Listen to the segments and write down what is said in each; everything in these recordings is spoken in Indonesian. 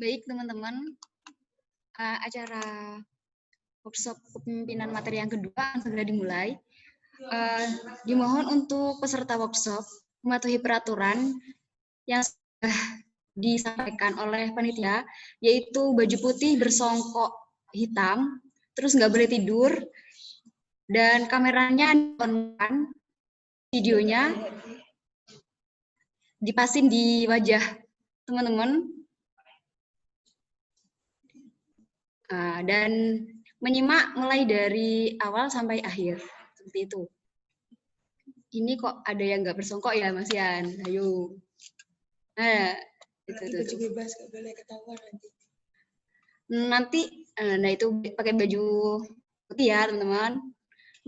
Baik teman-teman, acara workshop kepemimpinan materi yang kedua akan segera dimulai. Dimohon untuk peserta workshop mematuhi peraturan yang sudah disampaikan oleh panitia, yaitu baju putih bersongkok hitam, terus nggak boleh tidur, dan kameranya on-kan, videonya dipasin di wajah teman-teman, dan menyimak mulai dari awal sampai akhir, seperti itu. Ini kok ada yang nggak bersongkok ya, Mas Yan? Ayo. Nah, itu. Bebas, nggak boleh ketahuan nanti. Nanti, nah itu pakai baju putih ya, teman-teman.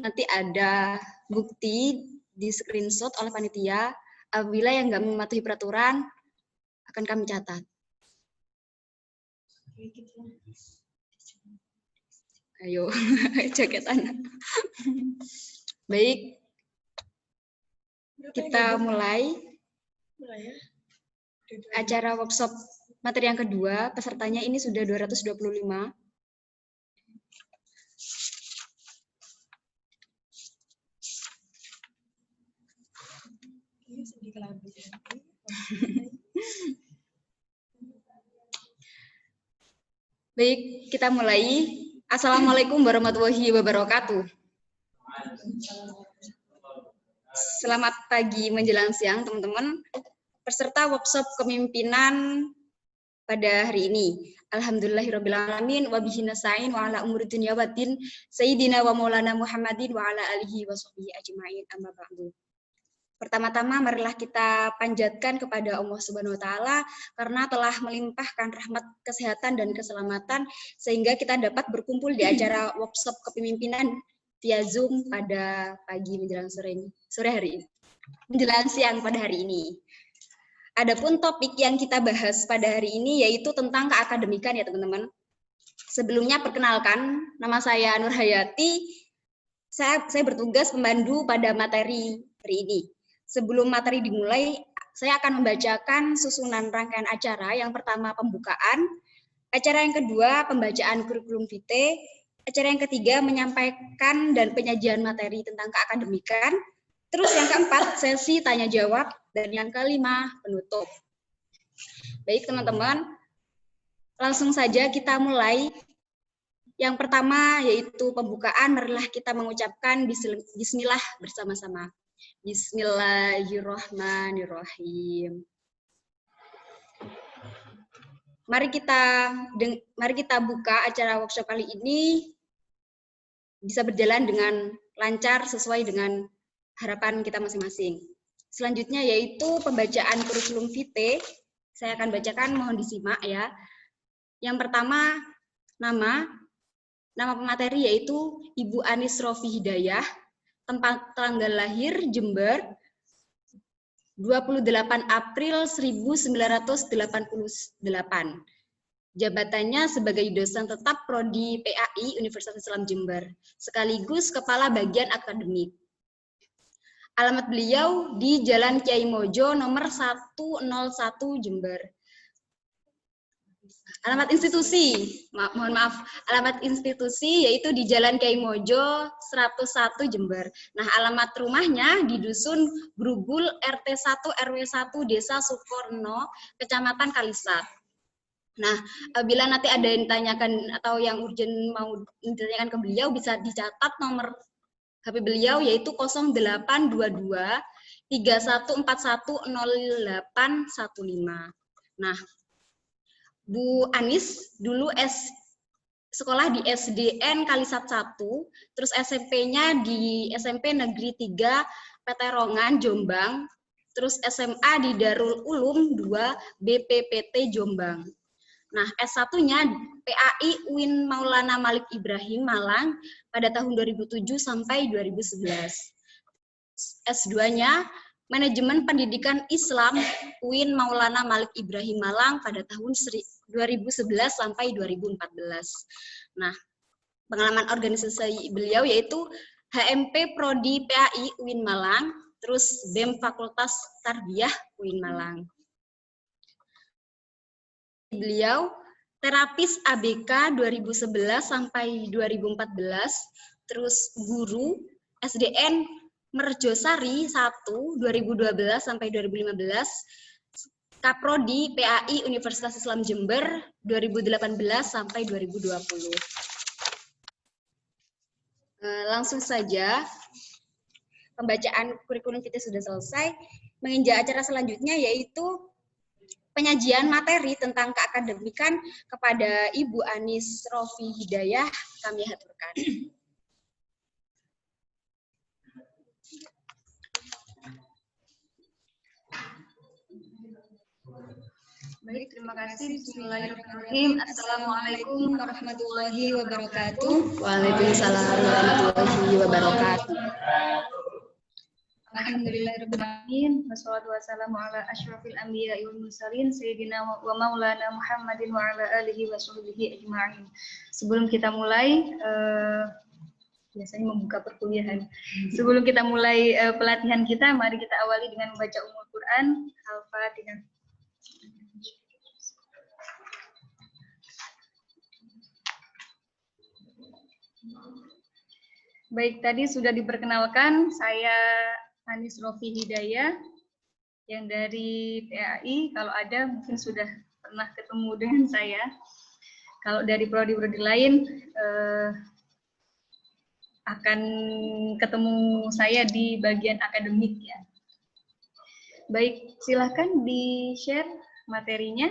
Nanti ada bukti di screenshot oleh panitia. Apabila yang nggak mematuhi peraturan, akan kami catat. Ayo, jaketan. Baik, kita mulai acara workshop materi yang kedua. Pesertanya ini sudah 225. Baik, kita mulai. Assalamualaikum warahmatullahi wabarakatuh. Selamat pagi menjelang siang, teman-teman. Peserta workshop kepemimpinan pada hari ini. Alhamdulillahirrabbilalamin wa bihi nasta'in wa ala umuri dunya waddin sayyidina wa maulana Muhammadin wa ala alihi wa sahbihi ajma'in amma ba'du. Pertama-tama marilah kita panjatkan kepada Allah Subhanahu wa taala karena telah melimpahkan rahmat kesehatan dan keselamatan sehingga kita dapat berkumpul di acara workshop kepemimpinan via Zoom pada pagi menjelang sore hari ini. Menjelang siang pada hari ini. Adapun topik yang kita bahas pada hari ini yaitu tentang keakademikan ya teman-teman. Sebelumnya perkenalkan, nama saya Nur Hayati. Saya bertugas pemandu pada materi hari ini. Sebelum materi dimulai, saya akan membacakan susunan rangkaian acara. Yang pertama pembukaan, acara yang kedua pembacaan kurikulum vitae, acara yang ketiga menyampaikan dan penyajian materi tentang keakademikan, terus yang keempat sesi tanya jawab, dan yang kelima penutup. Baik teman-teman, langsung saja kita mulai. Yang pertama yaitu pembukaan, marilah kita mengucapkan bismillah bersama-sama. Bismillahirrahmanirrahim. Mari kita buka acara workshop kali ini bisa berjalan dengan lancar sesuai dengan harapan kita masing-masing. Selanjutnya yaitu pembacaan kurikulum vitae. Saya akan bacakan, mohon disimak ya. Yang pertama nama pemateri yaitu Ibu Anis Rofi Hidayah. Tempat tanggal lahir Jember 28 April 1988. Jabatannya sebagai dosen tetap Prodi PAI Universitas Islam Jember, sekaligus Kepala Bagian Akademik. Alamat beliau di Jalan Kiai Mojo nomor 101 Jember. Alamat institusi, alamat institusi yaitu di Jalan Kiai Mojo 101 Jember. Nah, alamat rumahnya di Dusun Grugul RT 1 RW 1 Desa Sukorno, Kecamatan Kalisat. Nah, bila nanti ada yang ditanyakan atau yang urgent mau ditanyakan ke beliau, bisa dicatat nomor HP beliau yaitu 0822 3141 0815. Nah, Bu Anis dulu sekolah di SDN Kalisat 1, terus SMP-nya di SMP Negeri 3 Peterongan, Jombang, terus SMA di Darul Ulum 2 BPPT Jombang. Nah, S1-nya PAI UIN Maulana Malik Ibrahim Malang pada tahun 2007 sampai 2011. S2-nya Manajemen Pendidikan Islam UIN Maulana Malik Ibrahim Malang pada tahun 2011 sampai 2014. Nah, pengalaman organisasi beliau yaitu HMP Prodi PAI UIN Malang, terus BEM Fakultas Tarbiyah UIN Malang. Beliau terapis ABK 2011 sampai 2014, terus guru SDN Merjosari 1 2012 sampai 2015, Kaprodi PAI Universitas Islam Jember 2018 sampai 2020. Langsung saja, pembacaan kurikulum kita sudah selesai. Menginjak acara selanjutnya yaitu penyajian materi tentang keakademikan kepada Ibu Anis Rofi Hidayah, kami haturkan. Baik, terima kasih. Bismillahirrahmanirrahim. Assalamualaikum warahmatullahi wabarakatuh. Waalaikumsalam warahmatullahi wabarakatuh. Alhamdulillahirrahmanirrahim. Wassalatu wassalamu ala asyrafil anbiya'i wal mursalin sayyidina wa maulana Muhammadin wa ala alihi wa sahbihi ajma'in. Sebelum kita mulai, biasanya membuka perkuliahan. Sebelum kita mulai pelatihan kita, mari kita awali dengan membaca Ummul Quran, Al-Fatihah. Baik, tadi sudah diperkenalkan, saya Anis Rofi Hidayah yang dari PAI. Kalau ada mungkin sudah pernah ketemu dengan saya. Kalau dari prodi-prodi lain akan ketemu saya di bagian akademik ya. Baik, silakan di-share materinya.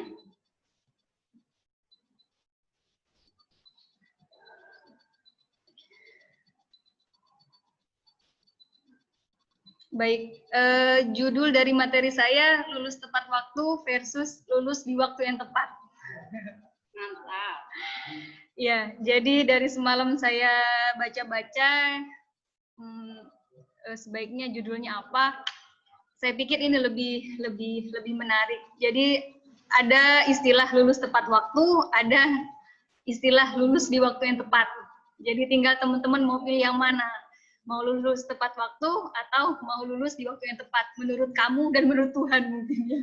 Baik, judul dari materi saya lulus tepat waktu versus lulus di waktu yang tepat. Mantap. Ya, jadi dari semalam saya baca-baca, sebaiknya judulnya apa? Saya pikir ini lebih menarik. Jadi ada istilah lulus tepat waktu, ada istilah lulus di waktu yang tepat. Jadi tinggal teman-teman mau pilih yang mana. Mau lulus tepat waktu atau mau lulus di waktu yang tepat menurut kamu dan menurut Tuhan mungkin ya.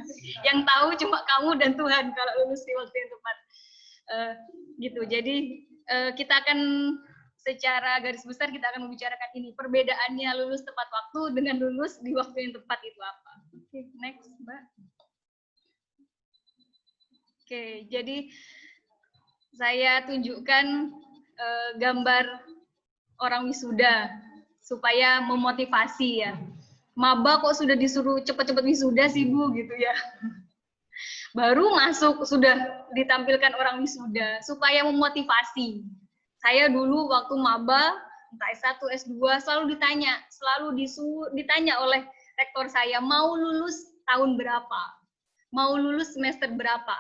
Yang tahu cuma kamu dan Tuhan kalau lulus di waktu yang tepat. Gitu. Jadi kita akan secara garis besar kita akan membicarakan ini, perbedaannya lulus tepat waktu dengan lulus di waktu yang tepat itu apa. Oke, next, Mbak. Oke, jadi saya tunjukkan gambar orang wisuda supaya memotivasi ya. Maba kok sudah disuruh cepet-cepet wisuda sih Bu gitu ya. Baru masuk sudah ditampilkan orang wisuda supaya memotivasi. Saya dulu waktu maba entah S1, S2 selalu ditanya oleh rektor saya mau lulus tahun berapa? Mau lulus semester berapa?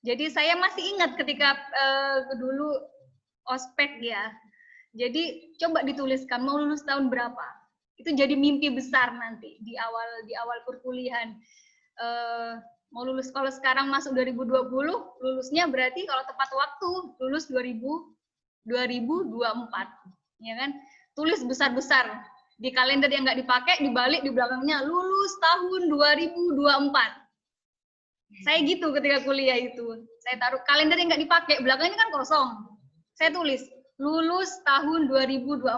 Jadi saya masih ingat ketika dulu ospek ya. Jadi coba dituliskan mau lulus tahun berapa. Itu jadi mimpi besar nanti di awal perkuliahan. Mau lulus kalau sekarang masuk 2020, lulusnya berarti kalau tepat waktu lulus 2024. Ya kan? Tulis besar-besar. Di kalender yang nggak dipakai dibalik di belakangnya lulus tahun 2024. Saya gitu ketika kuliah itu. Saya taruh kalender yang nggak dipakai, belakangnya kan kosong. Saya tulis lulus tahun 2024.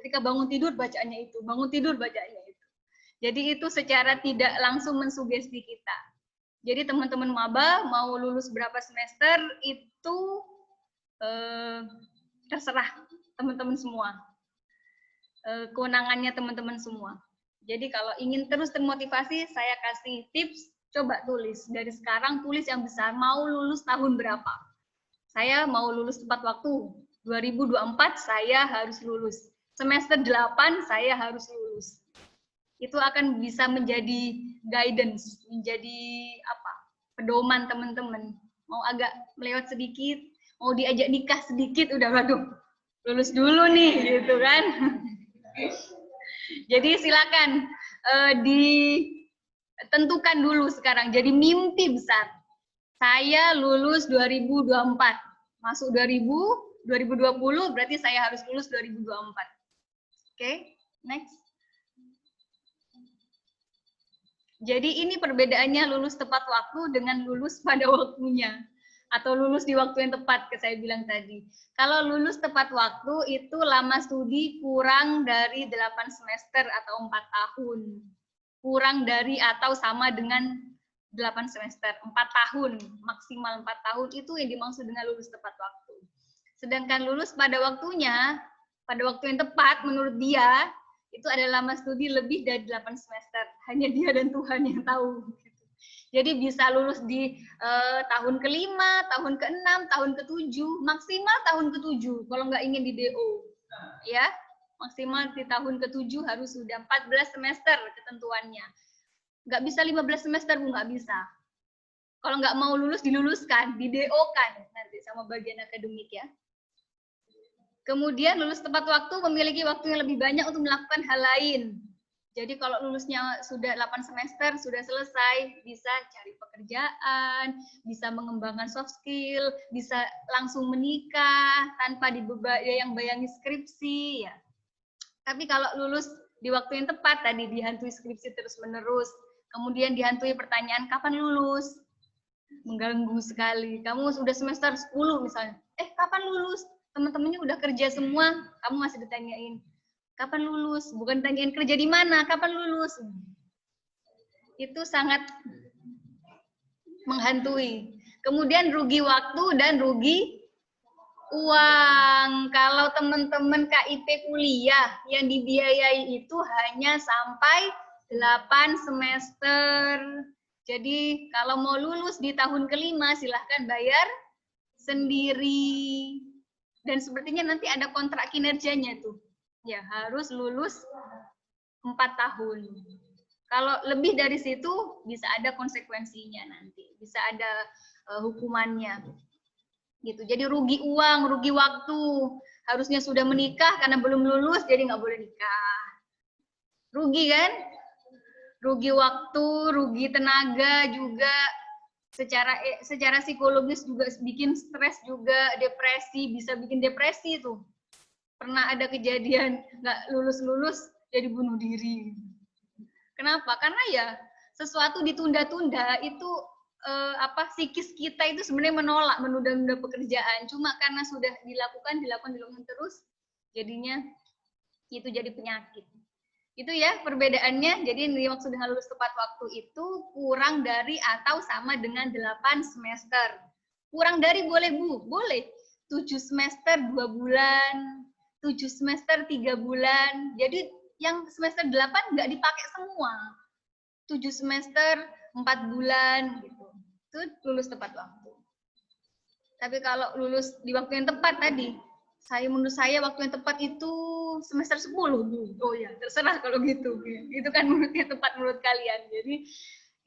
Ketika bangun tidur bacaannya itu, bangun tidur bacaannya itu. Jadi itu secara tidak langsung mensugesti kita. Jadi teman-teman maba mau lulus berapa semester itu terserah teman-teman semua. Kewenangannya teman-teman semua. Jadi kalau ingin terus termotivasi, saya kasih tips, coba tulis. Dari sekarang tulis yang besar, mau lulus tahun berapa. Saya mau lulus tepat waktu. 2024 saya harus lulus. Semester 8 saya harus lulus. Itu akan bisa menjadi guidance, menjadi pedoman teman-teman. Mau agak melewat sedikit, mau diajak nikah sedikit, udah waduh, lulus dulu nih, gitu kan. Jadi silakan ditentukan dulu sekarang. Jadi mimpi besar. Saya lulus 2024, masuk 2020 berarti saya harus lulus 2024. Oke, next. Jadi ini perbedaannya lulus tepat waktu dengan lulus pada waktunya. Atau lulus di waktu yang tepat, kayak saya bilang tadi. Kalau lulus tepat waktu itu lama studi kurang dari 8 semester atau 4 tahun. Kurang dari atau sama dengan 8 semester, 4 tahun, maksimal 4 tahun itu yang dimaksud dengan lulus tepat waktu. Sedangkan lulus pada waktunya, pada waktu yang tepat menurut dia, itu adalah lama studi lebih dari 8 semester. Hanya dia dan Tuhan yang tahu. Jadi bisa lulus di tahun ke-5, tahun ke-6, tahun ke-7, maksimal tahun ke-7 kalau nggak ingin di DO. Ya, maksimal di tahun ke-7 harus sudah 14 semester ketentuannya. Nggak bisa 15 semester, Bu, nggak bisa. Kalau nggak mau lulus, diluluskan, di DO kan nanti sama bagian akademik ya. Kemudian lulus tepat waktu memiliki waktu yang lebih banyak untuk melakukan hal lain. Jadi kalau lulusnya sudah 8 semester, sudah selesai, bisa cari pekerjaan, bisa mengembangkan soft skill, bisa langsung menikah tanpa dibayang-bayangi skripsi. Ya. Tapi kalau lulus di waktu yang tepat, tadi dihantui skripsi terus-menerus, kemudian dihantui pertanyaan, kapan lulus? Mengganggu sekali. Kamu sudah semester 10 misalnya, kapan lulus? Teman-temannya udah kerja semua, kamu masih ditanyain, kapan lulus? Bukan tanyain kerja di mana, kapan lulus? Itu sangat menghantui. Kemudian rugi waktu dan rugi uang. Kalau teman-teman KIP kuliah yang dibiayai itu hanya sampai 8 semester. Jadi kalau mau lulus di tahun ke-5 silahkan bayar sendiri. Dan sepertinya nanti ada kontrak kinerjanya tuh. Ya, harus lulus 4 tahun. Kalau lebih dari situ bisa ada konsekuensinya nanti. Bisa ada hukumannya. Gitu. Jadi rugi uang, rugi waktu. Harusnya sudah menikah karena belum lulus jadi nggak boleh nikah. Rugi kan? Rugi waktu, rugi tenaga juga. Secara psikologis juga bikin stres juga, depresi, bisa bikin depresi tuh. Pernah ada kejadian nggak lulus-lulus jadi bunuh diri. Kenapa? Karena ya sesuatu ditunda-tunda itu psikis kita itu sebenarnya menolak, menunda-nunda pekerjaan. Cuma karena sudah dilakukan terus, jadinya itu jadi penyakit. Itu ya perbedaannya. Jadi yang dimaksud dengan lulus tepat waktu itu kurang dari atau sama dengan 8 semester. Kurang dari boleh, Bu? Boleh. 7 semester 2 bulan, 7 semester 3 bulan. Jadi yang semester 8 nggak dipakai semua. 7 semester 4 bulan gitu. Itu lulus tepat waktu. Tapi kalau lulus di waktu yang tepat tadi, menurut saya waktu yang tepat itu semester 10, Bu. Oh ya, terserah kalau gitu. Itu kan menurutnya tepat menurut kalian. Jadi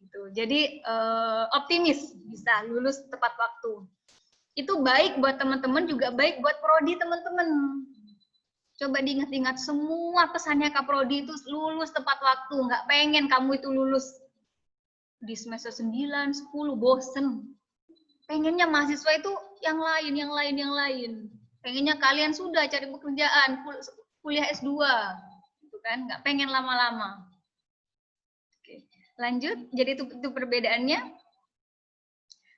gitu. Jadi optimis bisa lulus tepat waktu. Itu baik buat teman-teman, juga baik buat prodi teman-teman. Coba diingat-ingat semua pesannya Kak Prodi itu lulus tepat waktu. Nggak pengen kamu itu lulus di semester 9, 10, bosen. Pengennya mahasiswa itu yang lain. Pengennya kalian sudah cari pekerjaan, kuliah S2. Gitu kan, nggak pengen lama-lama. Oke, lanjut. Jadi itu perbedaannya.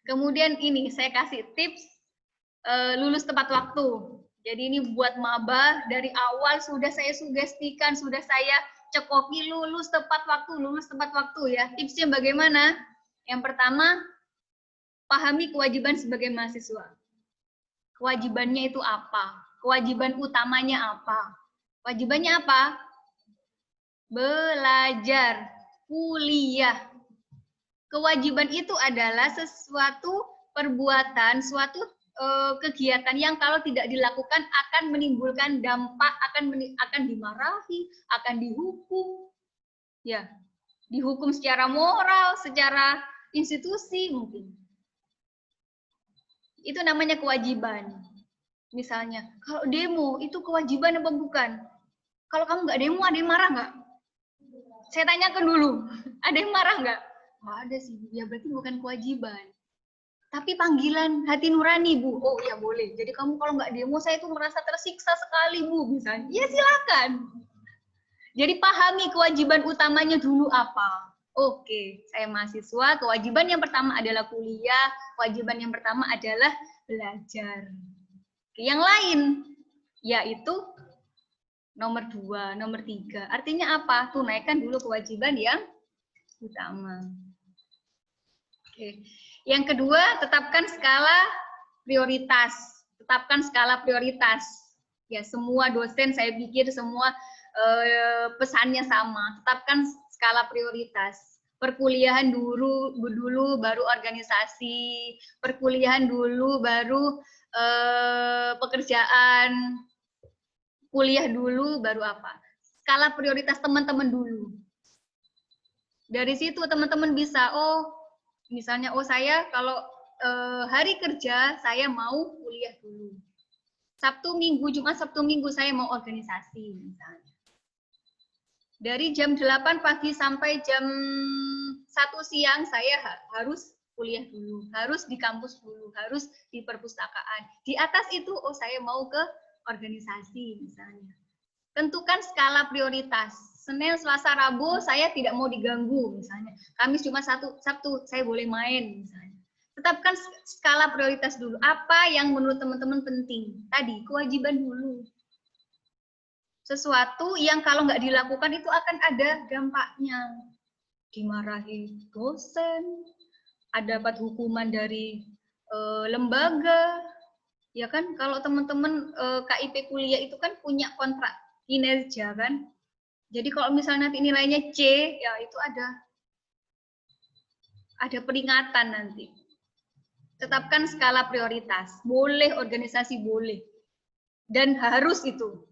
Kemudian ini, saya kasih tips lulus tepat waktu. Jadi ini buat maba, dari awal sudah saya sugestikan, sudah saya cekoki lulus tepat waktu ya. Tipsnya bagaimana? Yang pertama, pahami kewajiban sebagai mahasiswa. Kewajibannya itu apa? Kewajiban utamanya apa? Kewajibannya apa? Belajar, kuliah. Kewajiban itu adalah sesuatu perbuatan, suatu kegiatan yang kalau tidak dilakukan akan menimbulkan dampak, akan dimarahi, akan dihukum. Ya, dihukum secara moral, secara institusi mungkin. Itu namanya kewajiban. Misalnya, kalau demo itu kewajiban apa bukan? Kalau kamu nggak demo, ada yang marah nggak? Saya tanyakan dulu, ada yang marah nggak? Oh, ada sih, ya berarti bukan kewajiban. Tapi panggilan hati nurani, Bu. Oh ya boleh. Jadi kamu kalau nggak demo, saya itu merasa tersiksa sekali, Bu. Misalnya, ya silakan. Jadi pahami kewajiban utamanya dulu apa. Oke, saya mahasiswa, kewajiban yang pertama adalah kuliah, kewajiban yang pertama adalah belajar. Oke, yang lain, yaitu nomor 2, nomor 3. Artinya apa? Tunaikan dulu kewajiban yang utama. Oke. Yang kedua, tetapkan skala prioritas. Tetapkan skala prioritas. Ya, semua dosen saya pikir semua pesannya sama. Tetapkan skala prioritas. Perkuliahan dulu baru organisasi. Perkuliahan dulu baru pekerjaan. Kuliah dulu baru apa? Skala prioritas teman-teman dulu. Dari situ teman-teman bisa, misalnya, saya kalau hari kerja saya mau kuliah dulu. Sabtu Minggu, Jumat Sabtu Minggu saya mau organisasi misalnya. Dari jam 8 pagi sampai jam 1 siang saya harus kuliah dulu, harus di kampus dulu, harus di perpustakaan. Di atas itu, saya mau ke organisasi misalnya. Tentukan skala prioritas. Senin, Selasa, Rabu saya tidak mau diganggu misalnya. Kamis, Jumat, Sabtu saya boleh main misalnya. Tetapkan skala prioritas dulu. Apa yang menurut teman-teman penting? Tadi kewajiban dulu. Sesuatu yang kalau nggak dilakukan itu akan ada dampaknya. Dimarahi dosen, ada dapat hukuman dari lembaga. Ya kan, kalau teman-teman KIP kuliah itu kan punya kontrak kinerja kan. Jadi kalau misalnya nanti nilainya C, ya itu ada peringatan nanti. Tetapkan skala prioritas. Boleh organisasi, boleh. Dan harus itu.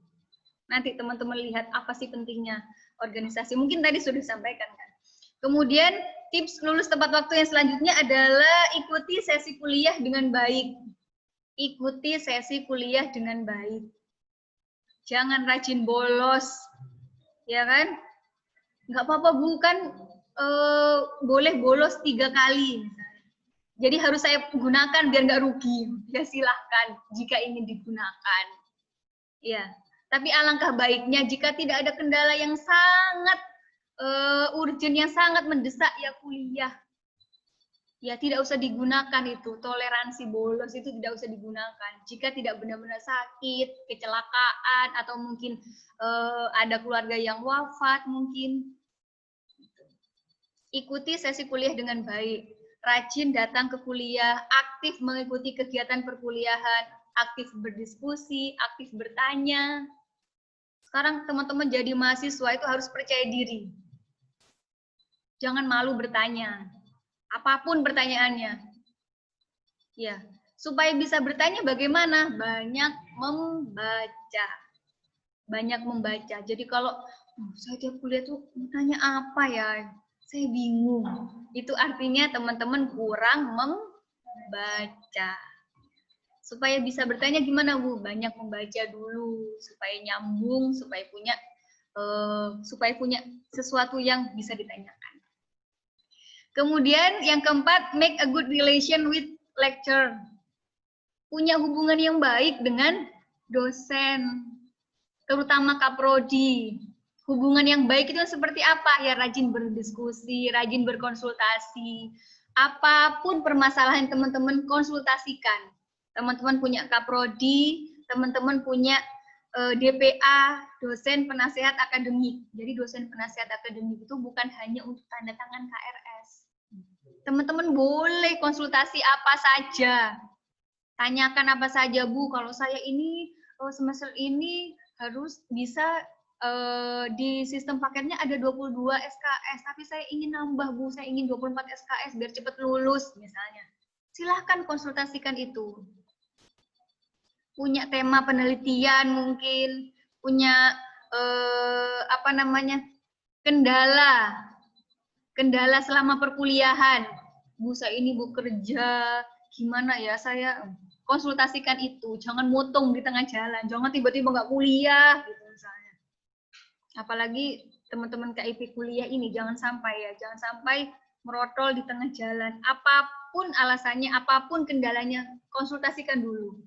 Nanti teman-teman lihat apa sih pentingnya organisasi. Mungkin tadi sudah disampaikan kan. Kemudian tips lulus tepat waktu yang selanjutnya adalah ikuti sesi kuliah dengan baik. Ikuti sesi kuliah dengan baik. Jangan rajin bolos. Ya kan? Nggak apa-apa, Bu, kan boleh bolos 3 kali misalnya. Jadi harus saya gunakan biar nggak rugi. Ya silahkan jika ingin digunakan. Ya, tapi alangkah baiknya jika tidak ada kendala yang sangat urgent, yang sangat mendesak, ya kuliah. Ya tidak usah digunakan itu, toleransi bolos itu tidak usah digunakan. Jika tidak benar-benar sakit, kecelakaan, atau mungkin ada keluarga yang wafat mungkin. Ikuti sesi kuliah dengan baik. Rajin datang ke kuliah, aktif mengikuti kegiatan perkuliahan, aktif berdiskusi, aktif bertanya. Sekarang teman-teman jadi mahasiswa itu harus percaya diri. Jangan malu bertanya. Apapun pertanyaannya. Ya, supaya bisa bertanya bagaimana? Banyak membaca. Banyak membaca. Jadi kalau saya tiap kuliah tuh bertanya apa ya? Saya bingung. Itu artinya teman-teman kurang membaca. Supaya bisa bertanya gimana, Bu? Banyak membaca dulu supaya nyambung, supaya punya sesuatu yang bisa ditanyakan. Kemudian yang keempat, make a good relation with lecturer. Punya hubungan yang baik dengan dosen, terutama kaprodi. Hubungan yang baik itu seperti apa? Ya rajin berdiskusi, rajin berkonsultasi. Apapun permasalahan teman-teman konsultasikan. Teman-teman punya kaprodi, teman-teman punya DPA, dosen penasehat akademik. Jadi dosen penasehat akademik itu bukan hanya untuk tanda tangan KRS. Teman-teman boleh konsultasi apa saja. Tanyakan apa saja, Bu. Kalau saya ini semester ini harus bisa di sistem paketnya ada 22 SKS, tapi saya ingin nambah, Bu. Saya ingin 24 SKS biar cepat lulus misalnya. Silahkan konsultasikan itu. Punya tema penelitian mungkin, punya kendala selama perkuliahan. Bu, saya ini Bu kerja, gimana ya, saya konsultasikan itu. Jangan motong di tengah jalan, jangan tiba-tiba nggak kuliah gitu misalnya. Apalagi teman-teman KIP kuliah ini jangan sampai merotol di tengah jalan. Apapun alasannya, apapun kendalanya, konsultasikan dulu.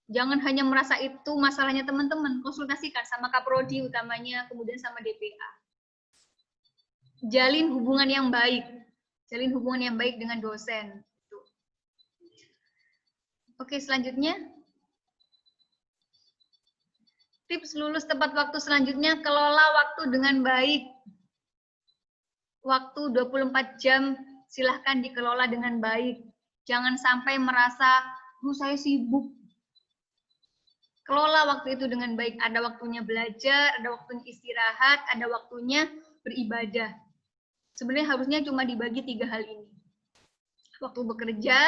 Jangan hanya merasa itu masalahnya teman-teman, konsultasikan sama Kaprodi utamanya, kemudian sama DPA. Jalin hubungan yang baik. Jalin hubungan yang baik dengan dosen. Oke, selanjutnya. Tips lulus tepat waktu selanjutnya, kelola waktu dengan baik. Waktu 24 jam silahkan dikelola dengan baik. Jangan sampai merasa, saya sibuk. Kelola waktu itu dengan baik. Ada waktunya belajar, ada waktunya istirahat, ada waktunya beribadah. Sebenarnya harusnya cuma dibagi 3 hal ini. Waktu bekerja,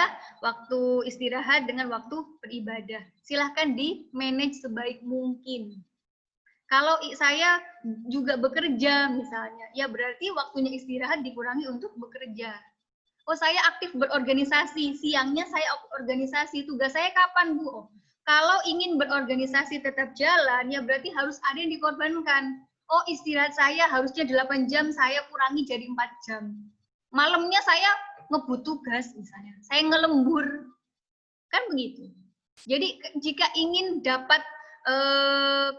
waktu istirahat, dengan waktu beribadah. Silahkan di-manage sebaik mungkin. Kalau saya juga bekerja misalnya, ya berarti waktunya istirahat dikurangi untuk bekerja. Oh, saya aktif berorganisasi, siangnya saya organisasi. Tugas saya kapan, Bu? Oh, kalau ingin berorganisasi tetap jalan, ya berarti harus ada yang dikorbankan. Oh, istirahat saya harusnya 8 jam, saya kurangi jadi 4 jam. Malamnya saya ngebut tugas misalnya, saya ngelembur. Kan begitu. Jadi jika ingin dapat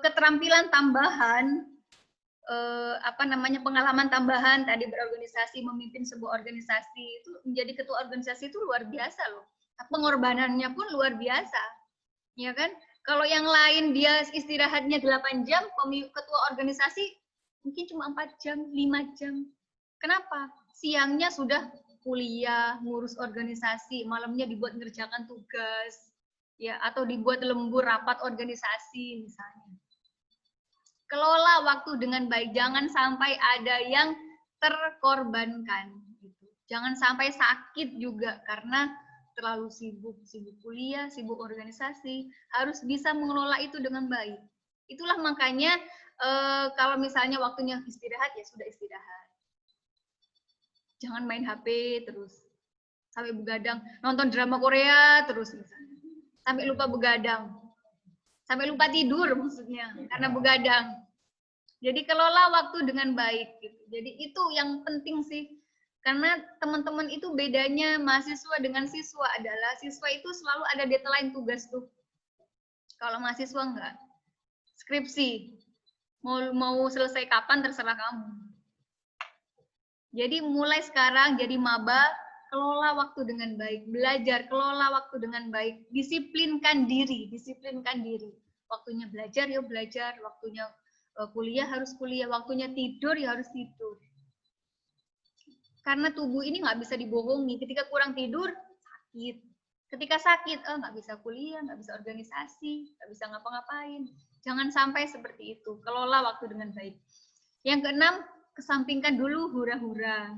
keterampilan tambahan, pengalaman tambahan tadi berorganisasi, memimpin sebuah organisasi, itu menjadi ketua organisasi itu luar biasa loh. Pengorbanannya pun luar biasa. Ya kan? Kalau yang lain dia istirahatnya 8 jam, ketua organisasi mungkin cuma 4 jam, 5 jam. Kenapa? Siangnya sudah kuliah, ngurus organisasi, malamnya dibuat ngerjakan tugas, ya, atau dibuat lembur rapat organisasi misalnya. Kelola waktu dengan baik, jangan sampai ada yang terkorbankan. Gitu. Jangan sampai sakit juga karena terlalu sibuk kuliah, sibuk organisasi, harus bisa mengelola itu dengan baik. Itulah makanya kalau misalnya waktunya istirahat, ya sudah istirahat. Jangan main HP terus, sampai begadang, nonton drama Korea terus misalnya, sampai lupa begadang, sampai lupa tidur maksudnya, karena begadang. Jadi kelola waktu dengan baik. Gitu. Jadi itu yang penting sih. Karena teman-teman itu bedanya mahasiswa dengan siswa adalah siswa itu selalu ada deadline tugas tuh. Kalau mahasiswa enggak. Skripsi. Mau selesai kapan terserah kamu. Jadi mulai sekarang jadi maba, kelola waktu dengan baik. Belajar, kelola waktu dengan baik. Disiplinkan diri. Waktunya belajar, ya belajar. Waktunya kuliah, harus kuliah. Waktunya tidur, ya harus tidur. Karena tubuh ini nggak bisa dibohongi. Ketika kurang tidur, sakit. Ketika sakit, nggak bisa kuliah, nggak bisa organisasi, nggak bisa ngapa-ngapain. Jangan sampai seperti itu. Kelola waktu dengan baik. Yang keenam, kesampingkan dulu hura-hura.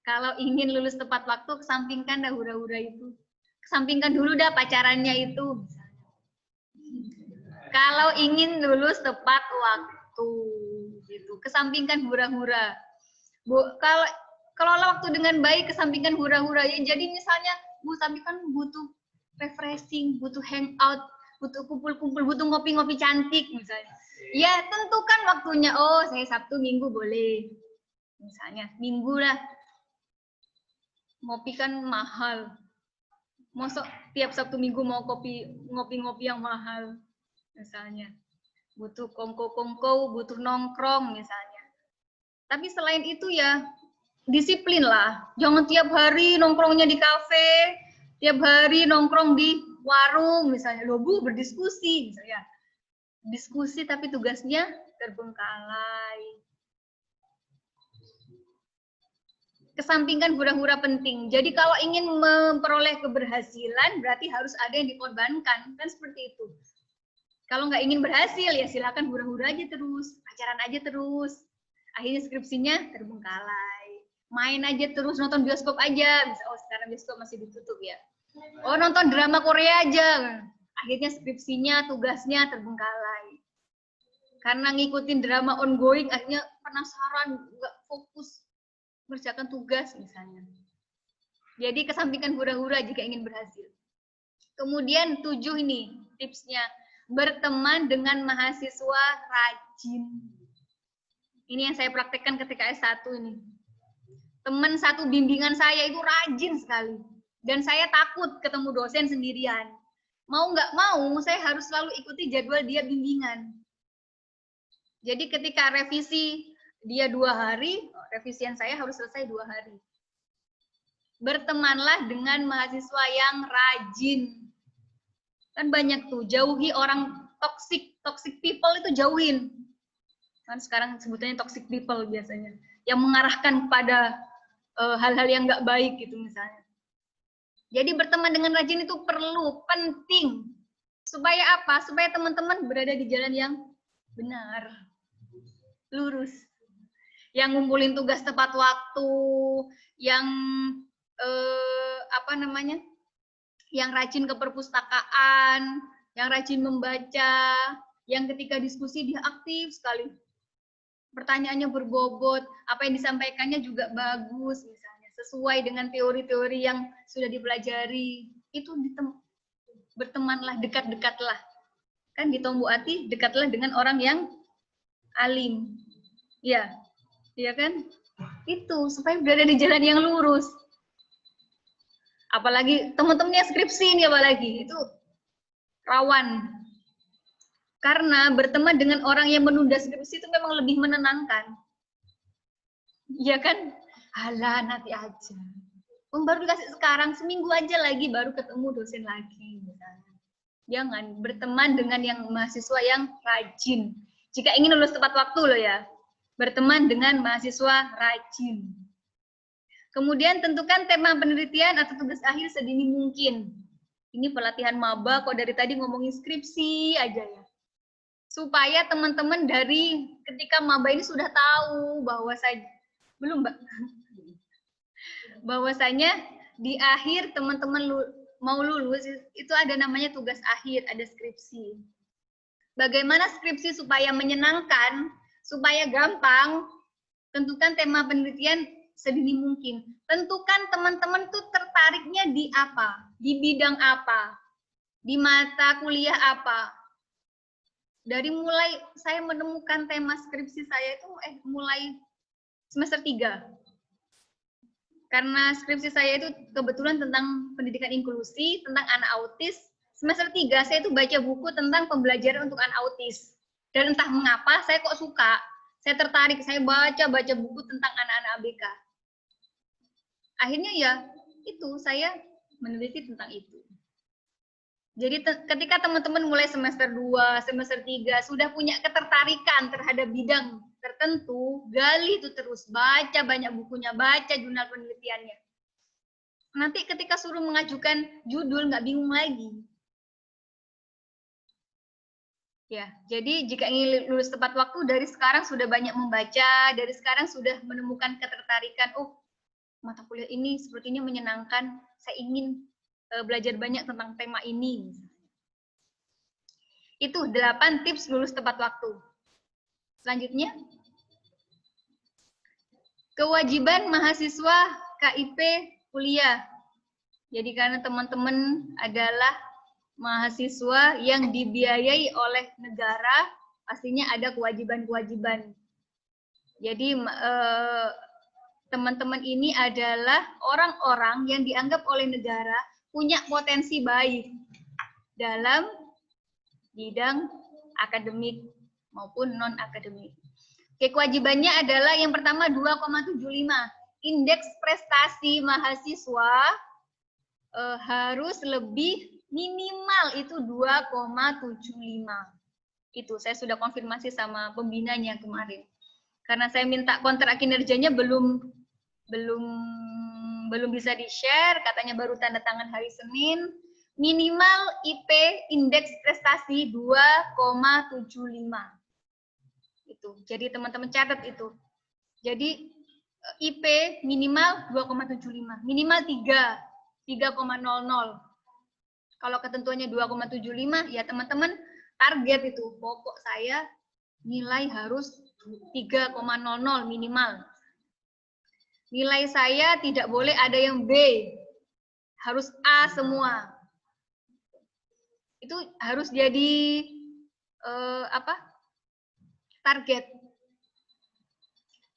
Kalau ingin lulus tepat waktu, kesampingkan dah hura-hura itu. Kesampingkan dulu dah pacarannya itu. Kalau ingin lulus tepat waktu, gitu. Kesampingkan hura-hura. Kalau kelola waktu dengan baik, kesampingkan hura-hura. Ya, jadi misalnya, Bu, tapi kan butuh refreshing, butuh hangout, butuh kumpul-kumpul, butuh ngopi-ngopi cantik misalnya. Ya, tentukan waktunya. Oh, saya Sabtu Minggu boleh. Misalnya, Minggu lah. Ngopi kan mahal. Masa tiap Sabtu Minggu mau ngopi-ngopi yang mahal. Misalnya. Butuh kongko-kongko, butuh nongkrong misalnya. Tapi selain itu ya, disiplin lah. Jangan tiap hari nongkrongnya di kafe, tiap hari nongkrong di warung misalnya. Loh Bu, berdiskusi misalnya. Diskusi tapi tugasnya terbengkalai. Kesampingkan hura-hura penting. Jadi kalau ingin memperoleh keberhasilan berarti harus ada yang dikorbankan. Kan seperti itu. Kalau nggak ingin berhasil ya silakan hura-hura aja terus. Pacaran aja terus. Akhirnya skripsinya terbengkalai. Main aja terus, nonton bioskop aja. Oh sekarang bioskop masih ditutup ya. Oh nonton drama Korea aja. Akhirnya skripsinya, tugasnya terbengkalai. Karena ngikutin drama ongoing, akhirnya penasaran, nggak fokus mengerjakan tugas misalnya. Jadi kesampingkan hura-hura jika ingin berhasil. Kemudian 7 ini tipsnya, berteman dengan mahasiswa rajin. Ini yang saya praktekkan ketika S1 ini. Teman satu bimbingan saya itu rajin sekali. Dan saya takut ketemu dosen sendirian. mau nggak mau saya harus selalu ikuti jadwal dia bimbingan. Jadi ketika revisi dia 2 hari, revisian saya harus selesai 2 hari. Bertemanlah dengan mahasiswa yang rajin. Kan banyak tuh, jauhi orang toxic people itu jauhin. Kan sekarang sebutannya toxic people biasanya, yang mengarahkan kepada hal-hal yang nggak baik gitu misalnya. Jadi berteman dengan rajin itu perlu, penting. Supaya apa? Supaya teman-teman berada di jalan yang benar, lurus. Yang ngumpulin tugas tepat waktu, yang yang rajin ke perpustakaan, yang rajin membaca, yang ketika diskusi dia aktif sekali. Pertanyaannya berbobot, apa yang disampaikannya juga bagus misalnya, sesuai dengan teori-teori yang sudah dipelajari. Itu bertemanlah, dekat-dekatlah. Kan di Tombu Ati, dekatlah dengan orang yang alim. Ya, iya kan? Itu supaya berada di jalan yang lurus. Apalagi teman-temannya skripsi ini, apalagi itu rawan. Karena berteman dengan orang yang menunda skripsi itu memang lebih menenangkan. Iya kan? Halah, nanti aja. Baru dikasih sekarang, seminggu aja lagi baru ketemu dosen lagi. Misalnya. Jangan berteman dengan yang mahasiswa yang rajin. Jika ingin lulus tepat waktu loh ya, berteman dengan mahasiswa rajin. Kemudian tentukan tema penelitian atau tugas akhir sedini mungkin. Ini pelatihan maba, kok dari tadi ngomongin skripsi aja ya. Supaya teman-teman dari ketika maba ini sudah tahu bahwasanya di akhir teman-teman mau lulus itu ada namanya tugas akhir, ada skripsi. Bagaimana skripsi supaya menyenangkan, supaya gampang? Tentukan tema penelitian sedini mungkin. Tentukan teman-teman tuh tertariknya di apa, di bidang apa, di mata kuliah apa. Dari mulai saya menemukan tema skripsi saya itu mulai semester 3. Karena skripsi saya itu kebetulan tentang pendidikan inklusi, tentang anak autis. Semester 3 saya itu baca buku tentang pembelajaran untuk anak autis. Dan entah mengapa saya kok suka, saya tertarik, saya baca buku tentang anak-anak ABK. Akhirnya ya itu saya meneliti tentang itu. Jadi ketika teman-teman mulai semester 2, semester 3 sudah punya ketertarikan terhadap bidang tertentu, gali itu terus, baca banyak bukunya, baca jurnal penelitiannya. Nanti ketika suruh mengajukan judul nggak bingung lagi. Ya, jadi jika ingin lulus tepat waktu, dari sekarang sudah banyak membaca, dari sekarang sudah menemukan ketertarikan, oh mata kuliah ini sepertinya menyenangkan, saya ingin belajar banyak tentang tema ini. Itu 8 tips lulus tepat waktu. Selanjutnya, kewajiban mahasiswa KIP kuliah. Jadi karena teman-teman adalah mahasiswa yang dibiayai oleh negara, pastinya ada kewajiban-kewajiban. Jadi teman-teman ini adalah orang-orang yang dianggap oleh negara punya potensi baik dalam bidang akademik maupun non-akademik. Kewajibannya adalah yang pertama 2,75. Indeks prestasi mahasiswa harus lebih minimal itu 2,75. Itu saya sudah konfirmasi sama pembinanya kemarin. Karena saya minta kontrak kinerjanya belum bisa di-share, katanya baru tanda tangan hari Senin. Minimal IP indeks prestasi 2,75. Itu. Jadi teman-teman catat itu. Jadi IP minimal 2,75, minimal 3,00. Kalau ketentuannya 2,75, ya teman-teman target itu. Pokok saya nilai harus 3,00 minimal. Nilai saya tidak boleh ada yang B, harus A semua. Itu harus jadi target.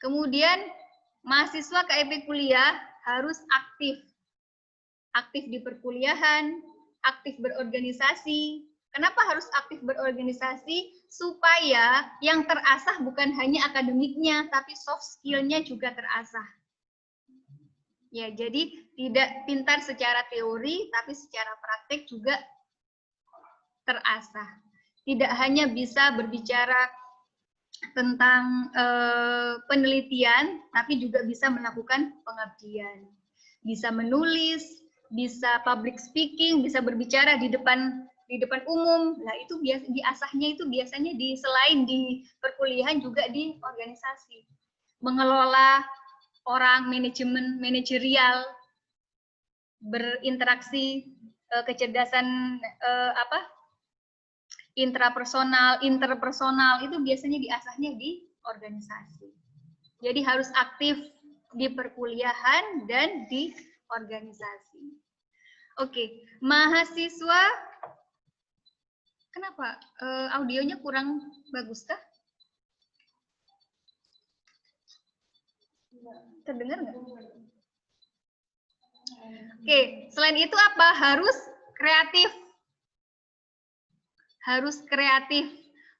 Kemudian mahasiswa KIP kuliah harus aktif di perkuliahan, aktif berorganisasi. Kenapa harus aktif berorganisasi? Supaya yang terasah bukan hanya akademiknya, tapi soft skill-nya juga terasah. Ya, jadi tidak pintar secara teori, tapi secara praktek juga terasah. Tidak hanya bisa berbicara tentang penelitian, tapi juga bisa melakukan pengabdian. Bisa menulis, bisa public speaking, bisa berbicara di depan umum. Nah, itu diasahnya itu biasanya selain di perkuliahan juga di organisasi. Mengelola orang, manajemen, manajerial, berinteraksi, kecerdasan intrapersonal, interpersonal, itu biasanya diasahnya di organisasi. Jadi harus aktif di perkuliahan dan di organisasi. Oke, mahasiswa, kenapa audionya kurang bagus kah? Terdengar nggak? Oke, selain itu apa? Harus kreatif. Harus kreatif,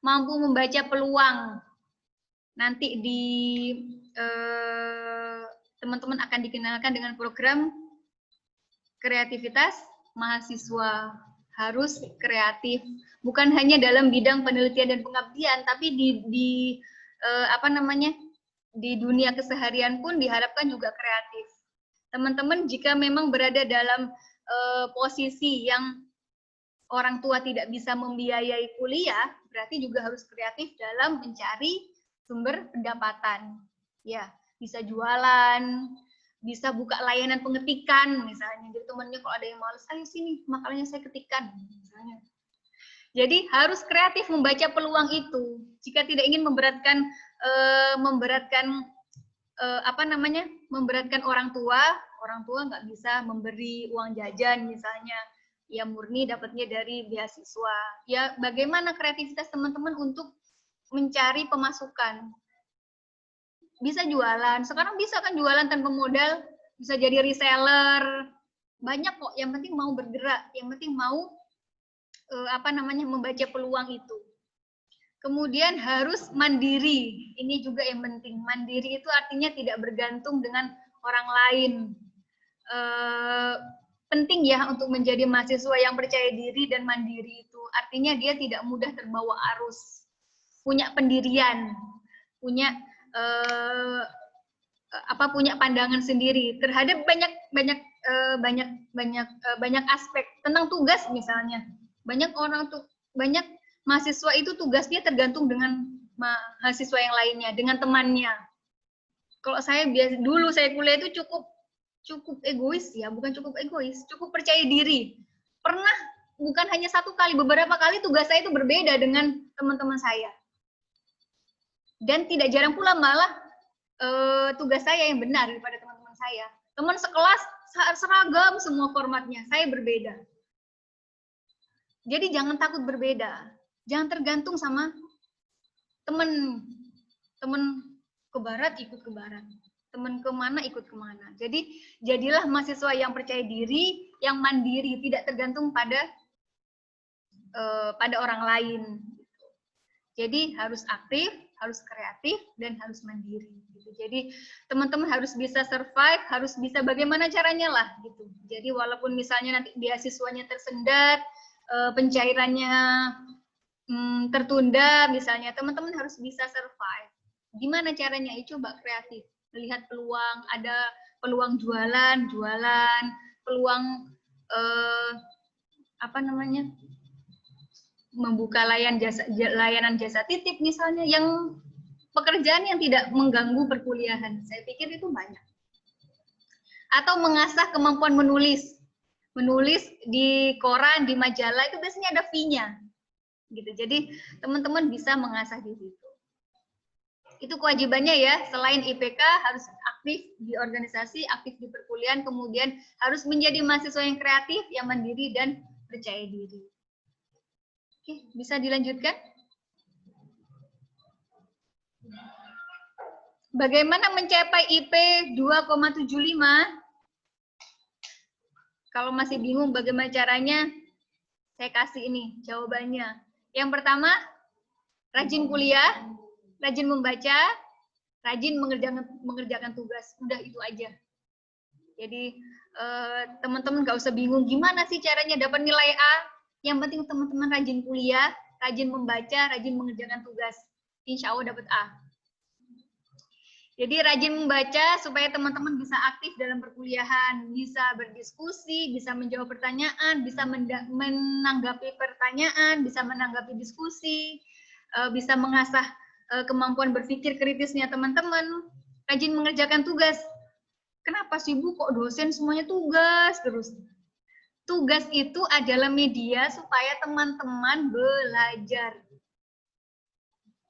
mampu membaca peluang. Nanti di teman-teman akan dikenalkan dengan program kreativitas mahasiswa. Harus kreatif, bukan hanya dalam bidang penelitian dan pengabdian, tapi di dunia keseharian pun diharapkan juga kreatif. Teman-teman jika memang berada dalam posisi yang orang tua tidak bisa membiayai kuliah, berarti juga harus kreatif dalam mencari sumber pendapatan. Ya, bisa jualan, bisa buka layanan pengetikan misalnya. Jadi temannya kalau ada yang malas, ayo sini makalahnya saya ketikkan misalnya. Jadi harus kreatif membaca peluang itu. Jika tidak ingin memberatkan orang tua nggak bisa memberi uang jajan misalnya. Ya murni dapatnya dari beasiswa. Ya bagaimana kreativitas teman-teman untuk mencari pemasukan? Bisa jualan. Sekarang bisa kan jualan tanpa modal, bisa jadi reseller. Banyak kok, yang penting mau bergerak, yang penting mau membaca peluang itu. Kemudian harus mandiri. Ini juga yang penting. Mandiri itu artinya tidak bergantung dengan orang lain. Penting ya untuk menjadi mahasiswa yang percaya diri dan mandiri itu. Artinya dia tidak mudah terbawa arus. Punya pendirian, punya punya pandangan sendiri terhadap banyak aspek tentang tugas misalnya. Banyak mahasiswa itu tugasnya tergantung dengan mahasiswa yang lainnya, dengan temannya. Kalau dulu saya kuliah itu cukup egois ya, bukan cukup egois, cukup percaya diri. Pernah bukan hanya satu kali, beberapa kali tugas saya itu berbeda dengan teman-teman saya. Dan tidak jarang pula malah tugas saya yang benar daripada teman-teman saya. Teman sekelas seragam semua formatnya, saya berbeda. Jadi jangan takut berbeda, jangan tergantung sama teman ke barat ikut ke barat, teman kemana ikut kemana. Jadi jadilah mahasiswa yang percaya diri, yang mandiri, tidak tergantung pada orang lain. Jadi harus aktif, harus kreatif, dan harus mandiri. Gitu. Jadi teman-teman harus bisa survive, harus bisa bagaimana caranya lah. Gitu. Jadi walaupun misalnya nanti beasiswanya tersendat, pencairannya tertunda, misalnya teman-teman harus bisa survive. Gimana caranya? Coba kreatif, melihat peluang, ada peluang jualan, peluang membuka layanan jasa titip misalnya, yang pekerjaan yang tidak mengganggu perkuliahan. Saya pikir itu banyak. Atau mengasah kemampuan menulis di koran, di majalah, itu biasanya ada fee-nya. Gitu. Jadi teman-teman bisa mengasah di situ. Itu kewajibannya ya, selain IPK harus aktif di organisasi, aktif di perkuliahan, kemudian harus menjadi mahasiswa yang kreatif, yang mandiri, dan percaya diri. Oke, bisa dilanjutkan? Bagaimana mencapai IP 2,75? Kalau masih bingung bagaimana caranya, Saya kasih ini jawabannya. Yang pertama, rajin kuliah, rajin membaca, rajin mengerjakan tugas. Udah itu aja. Jadi teman-teman nggak usah bingung gimana sih caranya dapat nilai A. Yang penting teman-teman rajin kuliah, rajin membaca, rajin mengerjakan tugas. Insya Allah dapat A. Jadi rajin membaca supaya teman-teman bisa aktif dalam perkuliahan, bisa berdiskusi, bisa menjawab pertanyaan, bisa menanggapi pertanyaan, bisa menanggapi diskusi, bisa mengasah kemampuan berpikir kritisnya teman-teman, rajin mengerjakan tugas. Kenapa sih Bu kok dosen semuanya tugas terus? Tugas itu adalah media supaya teman-teman belajar.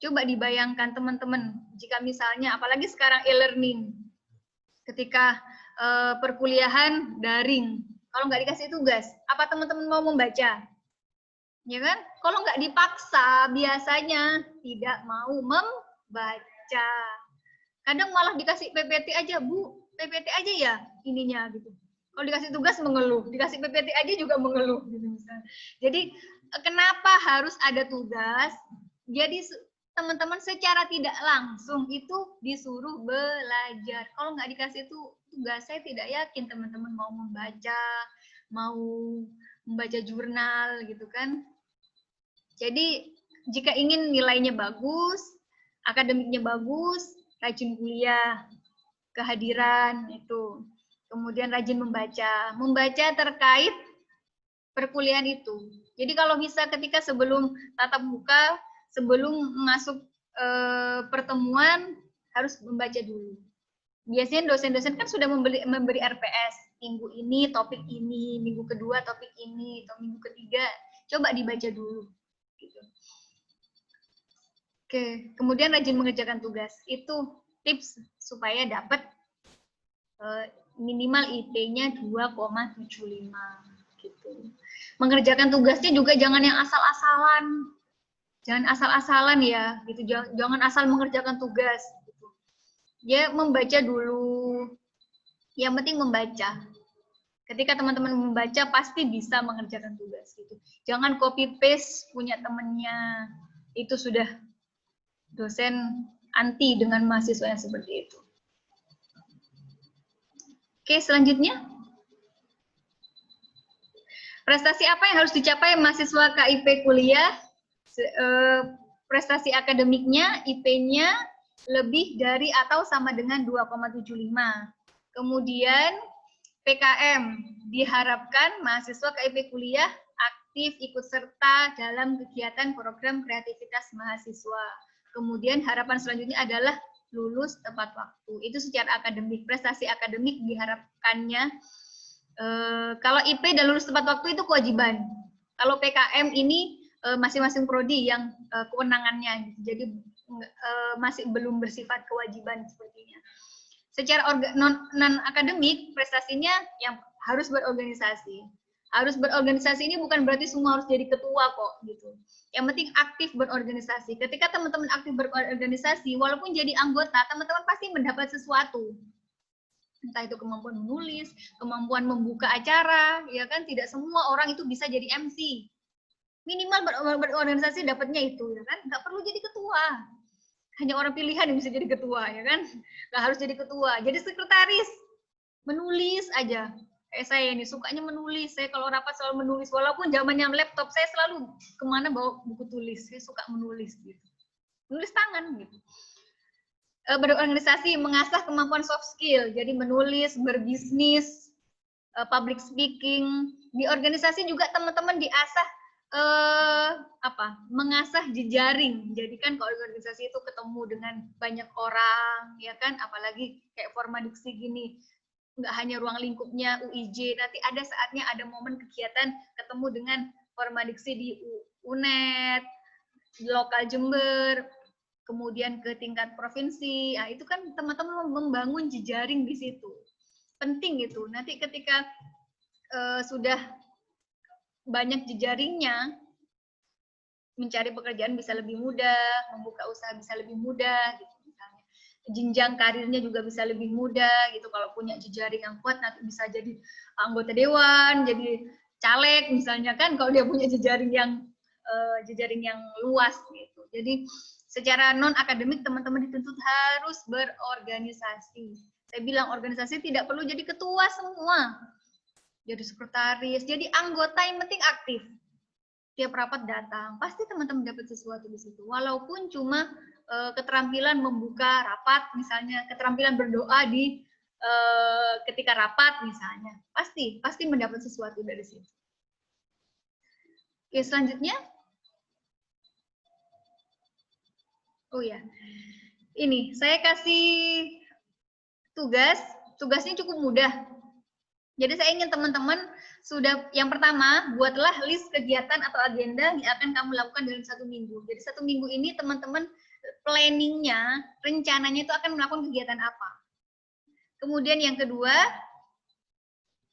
Coba dibayangkan teman-teman, jika misalnya, apalagi sekarang e-learning, ketika perkuliahan daring, kalau nggak dikasih tugas, apa teman-teman mau membaca? Ya kan? Kalau nggak dipaksa, biasanya tidak mau membaca. Kadang malah dikasih PPT aja, Bu, PPT aja ya ininya gitu. Kalau dikasih tugas mengeluh, dikasih PPT aja juga mengeluh gitu misalnya. Jadi kenapa harus ada tugas? Jadi teman-teman secara tidak langsung itu disuruh belajar. Kalau nggak dikasih tugas, saya tidak yakin teman-teman mau membaca jurnal gitu kan. Jadi jika ingin nilainya bagus, akademiknya bagus, rajin kuliah, kehadiran itu. Kemudian rajin membaca terkait perkuliahan itu. Jadi kalau bisa ketika sebelum tatap muka, sebelum masuk pertemuan harus membaca dulu. Biasanya dosen-dosen kan sudah memberi RPS, minggu ini topik ini, minggu kedua topik ini, atau minggu ketiga, coba dibaca dulu. Gitu. Oke, kemudian rajin mengerjakan tugas. Itu tips supaya dapat minimal IP-nya 2,75 gitu. Mengerjakan tugasnya juga jangan yang asal-asalan. Jangan asal-asalan ya, gitu. Jangan asal mengerjakan tugas gitu. Ya membaca dulu. Yang penting membaca. Ketika teman-teman membaca pasti bisa mengerjakan tugas gitu. Jangan copy paste punya temennya. Itu sudah dosen anti dengan mahasiswa yang seperti itu. Oke, selanjutnya. Prestasi apa yang harus dicapai mahasiswa KIP kuliah? Prestasi akademiknya, IP-nya lebih dari atau sama dengan 2,75. Kemudian PKM, diharapkan mahasiswa KIP kuliah aktif ikut serta dalam kegiatan program kreativitas mahasiswa. Kemudian harapan selanjutnya adalah lulus tepat waktu. Itu secara akademik. Prestasi akademik diharapkannya kalau IP dan lulus tepat waktu itu kewajiban. Kalau PKM ini masing-masing prodi yang kewenangannya, jadi masih belum bersifat kewajiban sepertinya. Secara non akademik prestasinya yang harus berorganisasi. Harus berorganisasi ini bukan berarti semua harus jadi ketua kok gitu. Yang penting aktif berorganisasi. Ketika teman-teman aktif berorganisasi, walaupun jadi anggota, teman-teman pasti mendapat sesuatu. Entah itu kemampuan menulis, kemampuan membuka acara, ya kan tidak semua orang itu bisa jadi MC. Minimal berorganisasi dapatnya itu, ya kan? Nggak perlu jadi ketua. Hanya orang pilihan yang bisa jadi ketua, ya kan? Nggak harus jadi ketua. Jadi sekretaris, menulis aja. Kayak saya ini sukanya menulis. Saya kalau rapat selalu menulis. Walaupun zamannya laptop, saya selalu kemana bawa buku tulis. Saya suka menulis gitu. Nulis tangan gitu. Berorganisasi, mengasah kemampuan soft skill. Jadi menulis, berbisnis, public speaking. Di organisasi juga teman-teman diasah mengasah jejaring. Jadi kan kalau organisasi itu ketemu dengan banyak orang, ya kan, apalagi kayak formadiksi gini, nggak hanya ruang lingkupnya UIJ, nanti ada saatnya ada momen kegiatan ketemu dengan formadiksi di UNED, di lokal Jember, kemudian ke tingkat provinsi. Nah, itu kan teman-teman membangun jejaring di situ. Penting itu. Nanti ketika sudah banyak jejaringnya, mencari pekerjaan bisa lebih mudah, membuka usaha bisa lebih mudah, gitu misalnya. Jenjang karirnya juga bisa lebih mudah, gitu. Kalau punya jejaring yang kuat, nanti bisa jadi anggota dewan, jadi caleg misalnya kan, kalau dia punya jejaring yang luas gitu. Jadi secara non akademik teman-teman dituntut harus berorganisasi. Saya bilang organisasi tidak perlu jadi ketua semua, jadi sekretaris, jadi anggota, yang penting aktif. Tiap rapat datang, pasti teman-teman dapat sesuatu di situ. Walaupun cuma keterampilan membuka rapat, misalnya keterampilan berdoa di ketika rapat misalnya, pasti mendapat sesuatu dari situ. Oke, selanjutnya. Oh ya, ini saya kasih tugasnya cukup mudah. Jadi saya ingin teman-teman sudah, yang pertama, buatlah list kegiatan atau agenda yang akan kamu lakukan dalam 1 minggu. Jadi 1 minggu ini teman-teman planningnya, rencananya itu akan melakukan kegiatan apa. Kemudian yang kedua,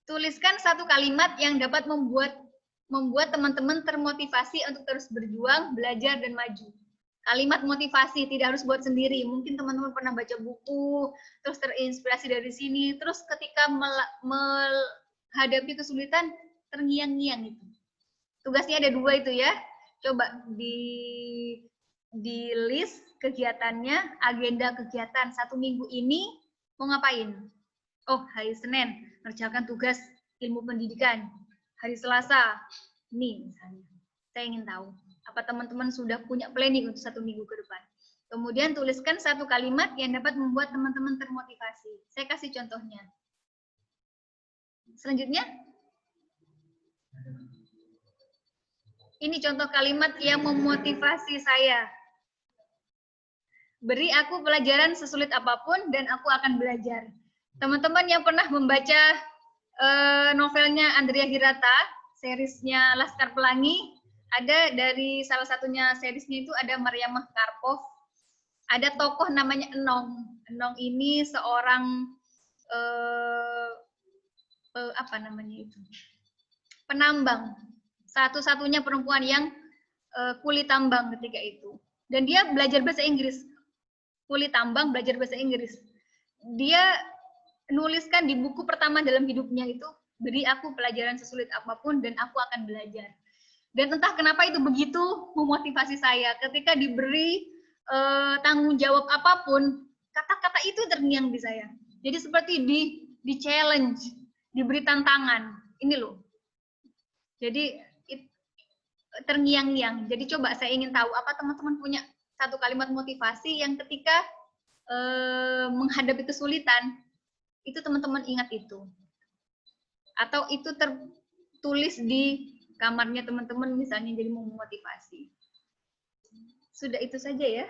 tuliskan 1 kalimat yang dapat membuat teman-teman termotivasi untuk terus berjuang, belajar, dan maju. Kalimat motivasi, tidak harus buat sendiri. Mungkin teman-teman pernah baca buku, terus terinspirasi dari sini, terus ketika menghadapi kesulitan, terngiang-ngiang itu. Tugasnya ada 2 itu ya. Coba di list kegiatannya, agenda kegiatan 1 minggu ini mau ngapain? Oh, hari Senin, ngerjakan tugas ilmu pendidikan. Hari Selasa, nih misalnya. Saya ingin tahu, apa teman-teman sudah punya planning untuk 1 minggu ke depan. Kemudian tuliskan 1 kalimat yang dapat membuat teman-teman termotivasi. Saya kasih contohnya. Selanjutnya. Ini contoh kalimat yang memotivasi saya. Beri aku pelajaran sesulit apapun dan aku akan belajar. Teman-teman yang pernah membaca novelnya Andrea Hirata, seriesnya Laskar Pelangi, ada dari salah satunya seriesnya itu ada Mariamah Karpov, ada tokoh namanya Enong. Enong ini seorang apa namanya itu, penambang, satu-satunya perempuan yang kulit tambang ketika itu, dan dia belajar bahasa Inggris. Kulit tambang belajar bahasa Inggris. Dia nuliskan di buku pertama dalam hidupnya itu, beri aku pelajaran sesulit apapun dan aku akan belajar. Dan entah kenapa itu begitu memotivasi saya. Ketika diberi tanggung jawab apapun, kata-kata itu terngiang di saya. Jadi seperti di challenge, diberi tantangan. Ini loh. Jadi terngiang-ngiang. Jadi coba saya ingin tahu, apa teman-teman punya 1 kalimat motivasi yang ketika menghadapi kesulitan, itu teman-teman ingat itu. Atau itu tertulis di kamarnya teman-teman misalnya, jadi memotivasi. Sudah itu saja ya.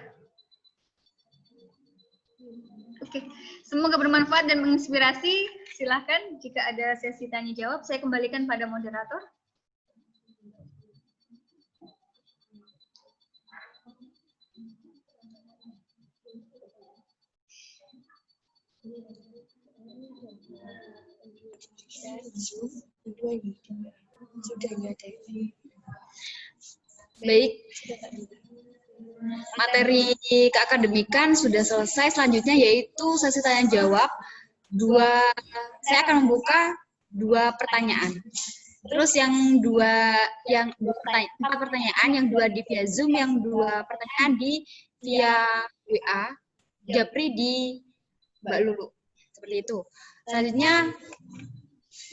Oke, semoga bermanfaat dan menginspirasi. Silahkan jika ada sesi tanya jawab, saya kembalikan pada moderator. Sudah nggak ada. Baik, materi keakademikan sudah selesai. Selanjutnya yaitu sesi tanya jawab. Saya akan membuka 2 pertanyaan. Terus yang 4 pertanyaan, yang 2 di via Zoom, yang 2 pertanyaan di via WA, Japri di Mbak Lulu. Seperti itu. Selanjutnya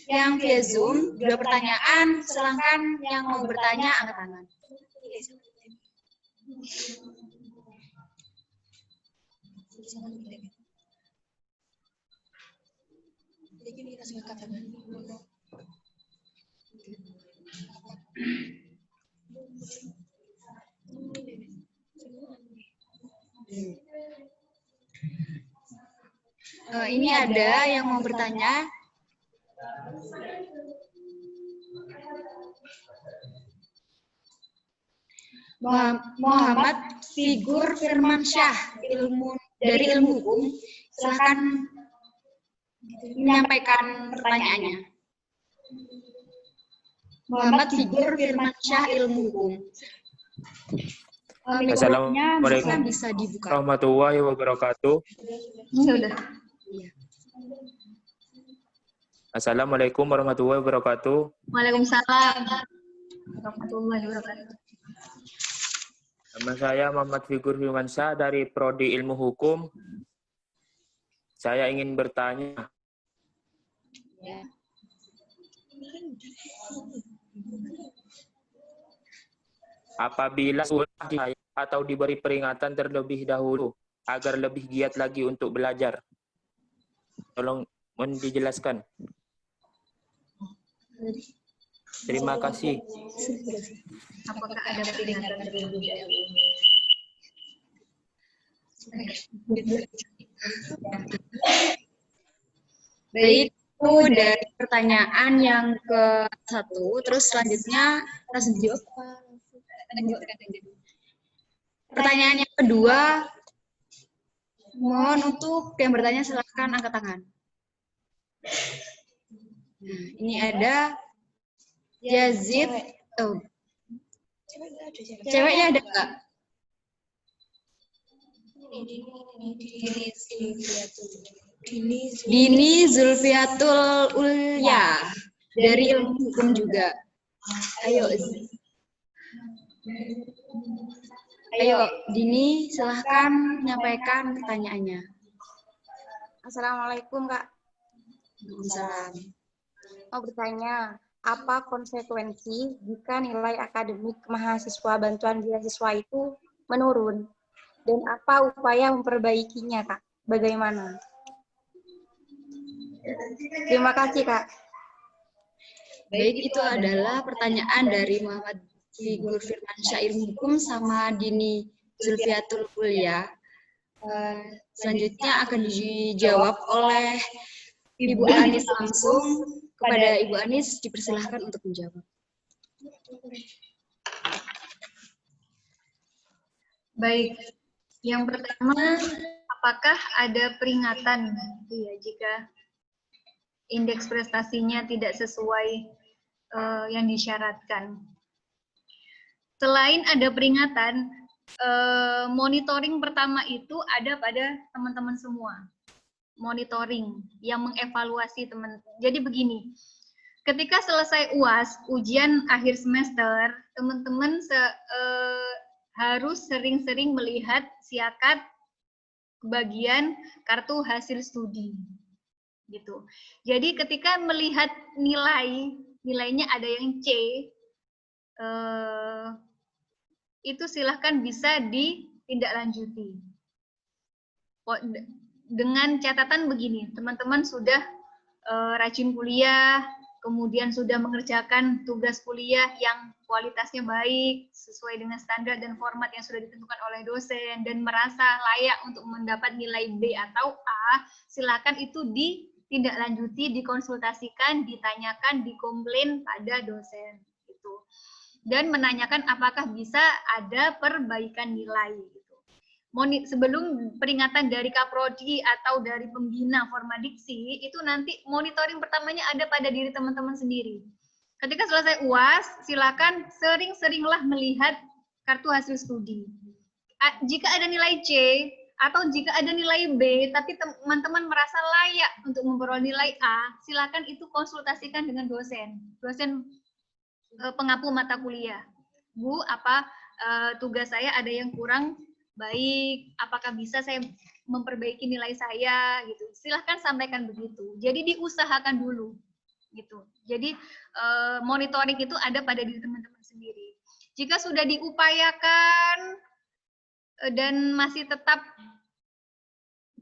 yang via Zoom, 2 pertanyaan, silakan yang mau bertanya angkat tangan. Ini ada yang mau bertanya. Muhammad Figur Firmansyah dari ilmu hukum, silakan menyampaikan pertanyaannya. Muhammad Figur Firmansyah, ilmu hukum. Assalamualaikum bisa dibuka. warahmatullahi wabarakatuh. Sudah. Iya. Assalamualaikum warahmatullahi wabarakatuh. Waalaikumsalam warahmatullahi wabarakatuh. Nama saya Muhammad Figur Firmansyah dari Prodi Ilmu Hukum. Saya ingin bertanya, apabila sudah atau diberi peringatan terlebih dahulu agar lebih giat lagi untuk belajar, tolong mohon dijelaskan. Terima kasih. Apakah ada peringatan terlebih dahulu? Baik, itu dari pertanyaan yang ke-1, terus selanjutnya langsung dijawab. Pertanyaan yang kedua, mohon untuk yang bertanya silahkan angkat tangan. Nah, ini ada Yazid. Oh, ceweknya ada nggak? Dini Zulfiatul Ulya dari Ilmu Hukum juga. Ayo, Dini, silahkan menyampaikan pertanyaannya. Assalamualaikum, Kak. Waalaikumsalam. Mau bertanya, apa konsekuensi jika nilai akademik mahasiswa bantuan beasiswa itu menurun? Dan apa upaya memperbaikinya, Kak? Bagaimana? Terima kasih, Kak. Baik, itu adalah pertanyaan dari Muhammad Figur Firmansyah Ilmu Hukum sama Dini Zulfiatul Ulya. Selanjutnya akan dijawab oleh Ibu Anis langsung. Kepada Ibu Anis dipersilahkan untuk menjawab. Baik, yang pertama, apakah ada peringatan ya, jika indeks prestasinya tidak sesuai yang disyaratkan? Selain ada peringatan, monitoring pertama itu ada pada teman-teman semua. Monitoring yang mengevaluasi teman. Jadi begini, ketika selesai UAS, ujian akhir semester, teman-teman harus sering-sering melihat siakat bagian kartu hasil studi, gitu. Jadi ketika melihat nilainya ada yang C, itu silahkan bisa ditindaklanjuti. Dengan catatan begini, teman-teman sudah rajin kuliah, kemudian sudah mengerjakan tugas kuliah yang kualitasnya baik, sesuai dengan standar dan format yang sudah ditentukan oleh dosen, dan merasa layak untuk mendapat nilai B atau A, silakan itu ditindaklanjuti, dikonsultasikan, ditanyakan, dikomplain pada dosen. Gitu. Dan menanyakan apakah bisa ada perbaikan nilai. Sebelum peringatan dari Kaprodi atau dari pembina Formadiksi, itu nanti monitoring pertamanya ada pada diri teman-teman sendiri. Ketika selesai UAS, silakan sering-seringlah melihat kartu hasil studi. Jika ada nilai C atau jika ada nilai B, tapi teman-teman merasa layak untuk memperoleh nilai A, silakan itu konsultasikan dengan dosen pengampu mata kuliah. Bu, tugas saya ada yang kurang baik, apakah bisa saya memperbaiki nilai saya, gitu. Silahkan sampaikan begitu. Jadi diusahakan dulu, gitu. Jadi monitoring itu ada pada diri teman-teman sendiri. Jika sudah diupayakan dan masih tetap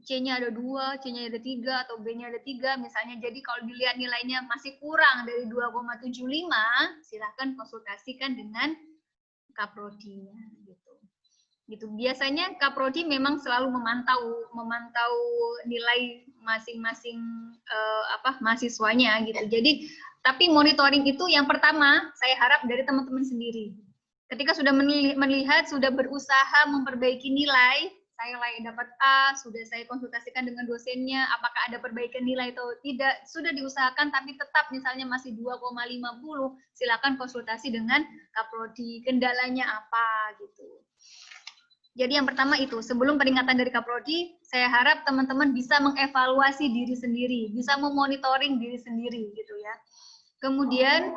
C-nya ada 2, C-nya ada 3, atau B-nya ada 3, misalnya, jadi kalau dilihat nilainya masih kurang dari 2,75, silahkan konsultasikan dengan Kaprodi-nya, gitu. Gitu. Biasanya Kaprodi memang selalu memantau nilai masing-masing mahasiswanya gitu. Jadi tapi monitoring itu yang pertama saya harap dari teman-teman sendiri. Ketika sudah melihat sudah berusaha memperbaiki nilai, saya layak dapat A, sudah saya konsultasikan dengan dosennya apakah ada perbaikan nilai atau tidak, sudah diusahakan tapi tetap misalnya masih 2,50, silakan konsultasi dengan Kaprodi, kendalanya apa gitu. Jadi yang pertama itu, sebelum peringatan dari Kaprodi, saya harap teman-teman bisa mengevaluasi diri sendiri, bisa memonitoring diri sendiri gitu ya. Kemudian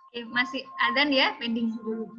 oke, masih adzan ya, pending dulu.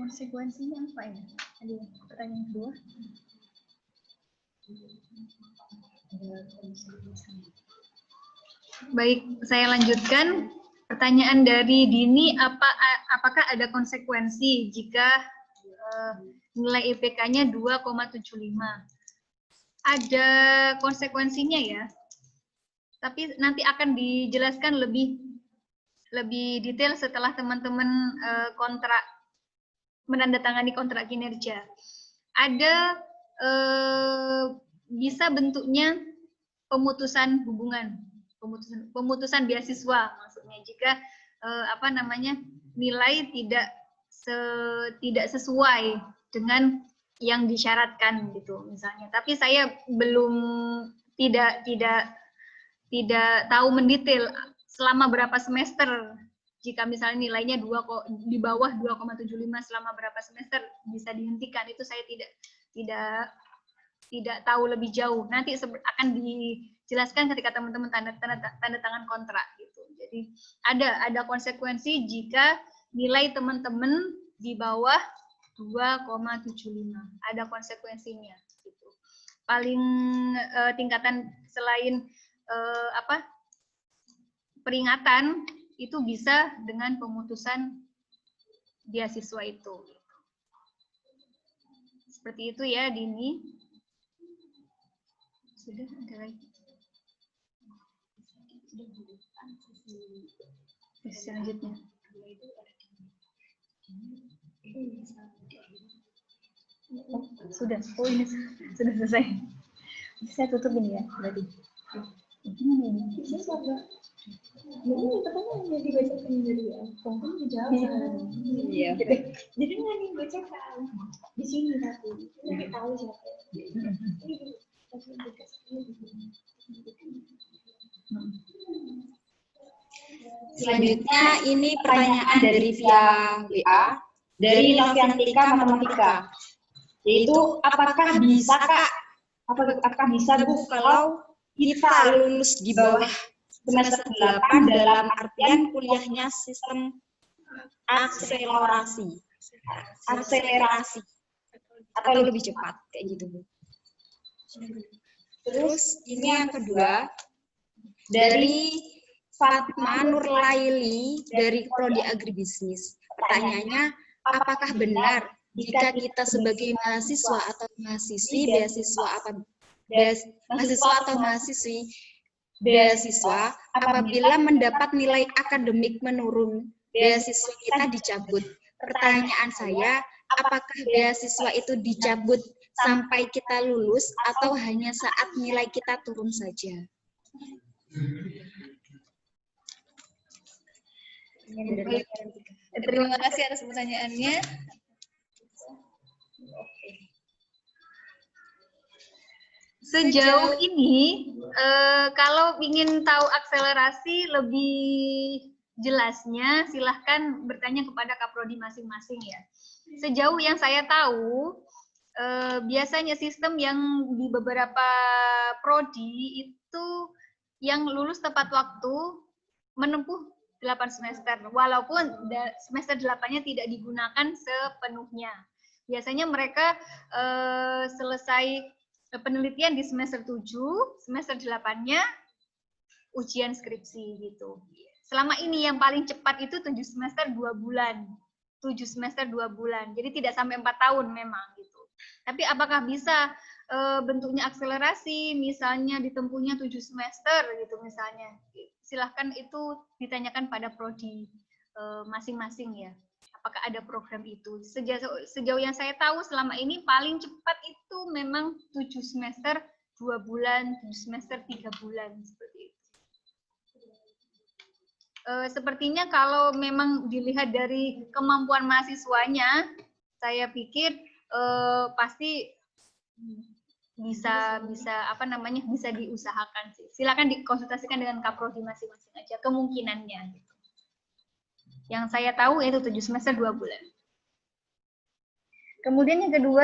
Konsekuensinya apa ya? Tadi pertanyaan kedua. Baik, saya lanjutkan. Pertanyaan dari Dini, apakah ada konsekuensi jika nilai IPK-nya 2,75? Ada konsekuensinya ya, tapi nanti akan dijelaskan lebih detail setelah teman-teman menandatangani kontrak kinerja. Ada bisa bentuknya pemutusan hubungan, pemutusan beasiswa maksudnya jika nilai tidak tidak sesuai dengan yang disyaratkan gitu misalnya. Tapi saya belum tidak tahu mendetail selama berapa semester. Jika misalnya nilainya di bawah 2,75 selama berapa semester bisa dihentikan, itu saya tidak tahu lebih jauh. Nanti akan dijelaskan ketika teman-teman tanda tangan kontrak gitu. Jadi ada konsekuensi jika nilai teman-teman di bawah 2,75. Ada konsekuensinya gitu. Paling tingkatan selain peringatan itu bisa dengan pemutusan beasiswa itu. Seperti itu ya, Dini. Sudah ada lagi. Selanjutnya. Sudah. Oh, ini sudah selesai. Saya tutup ini ya, berarti. Gimana ini? Jadi pertanyaan yang dibacakan dari Kongkong dijawab. Iya. Jadi nggak dibacakan di sini tapi nggak tahu siapa. Selanjutnya ini pertanyaan dari via WA dari Noviantika Matematika, yaitu apakah bisa Kak? Apakah bisa Bu kalau kita lulus di bawah semester 8 dalam artian kuliahnya sistem akselerasi atau lebih cepat kayak gitu Bu. Terus ini yang kedua dari Fatma Nurlaili dari Prodi Agribisnis. Pertanyaannya, apakah benar jika kita sebagai mahasiswa atau mahasiswi mahasiswa atau mahasiswi beasiswa apabila mendapat nilai akademik menurun, beasiswa kita dicabut. Pertanyaan saya, apakah beasiswa itu dicabut sampai kita lulus atau hanya saat nilai kita turun saja? Terima kasih atas pertanyaannya. Sejauh ini, kalau ingin tahu akselerasi lebih jelasnya, silahkan bertanya kepada kaprodi masing-masing ya. Sejauh yang saya tahu, biasanya sistem yang di beberapa prodi itu yang lulus tepat waktu menempuh 8 semester, walaupun semester 8-nya tidak digunakan sepenuhnya. Biasanya mereka selesai penelitian di semester 7, semester 8-nya ujian skripsi gitu. Selama ini yang paling cepat itu 7 semester 2 bulan. 7 semester 2 bulan. Jadi tidak sampai 4 tahun memang gitu. Tapi apakah bisa bentuknya akselerasi, misalnya ditempuhnya 7 semester gitu misalnya. Silahkan itu ditanyakan pada prodi masing-masing ya. Apakah ada program itu? Sejauh yang saya tahu selama ini paling cepat itu memang 7 semester 2 bulan, 7 semester 3 bulan seperti itu. Sepertinya kalau memang dilihat dari kemampuan mahasiswanya, saya pikir pasti bisa diusahakan sih. Silakan dikonsultasikan dengan kaprodi masing-masing aja kemungkinannya gitu. Yang saya tahu yaitu 7 semester 2 bulan. Kemudian yang kedua,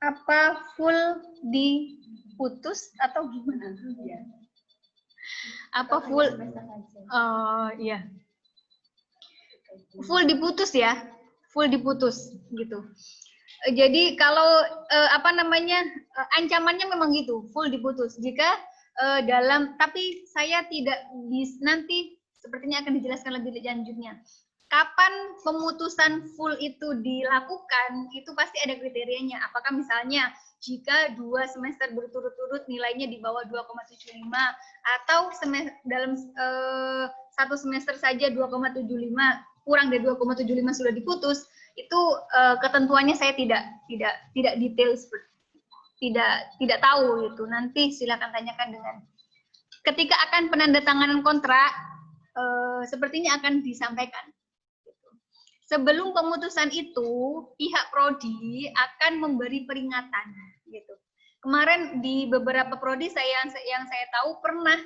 apa full diputus atau gimana? Apa full? Oh iya. Full diputus ya, full diputus gitu. Jadi kalau ancamannya memang gitu, full diputus. Jika tapi saya tidak nanti sepertinya akan dijelaskan lebih lanjutnya. Kapan pemutusan full itu dilakukan, itu pasti ada kriterianya. Apakah misalnya jika 2 semester berturut-turut nilainya di bawah 2,75 atau dalam 1 semester saja 2,75, kurang dari 2,75 sudah diputus, itu ketentuannya saya tidak detail, tidak tahu itu. Nanti silakan tanyakan dengan ketika akan penandatanganan kontrak, sepertinya akan disampaikan. sebelum pemutusan itu pihak prodi akan memberi peringatan gitu. Kemarin di beberapa prodi yang saya tahu pernah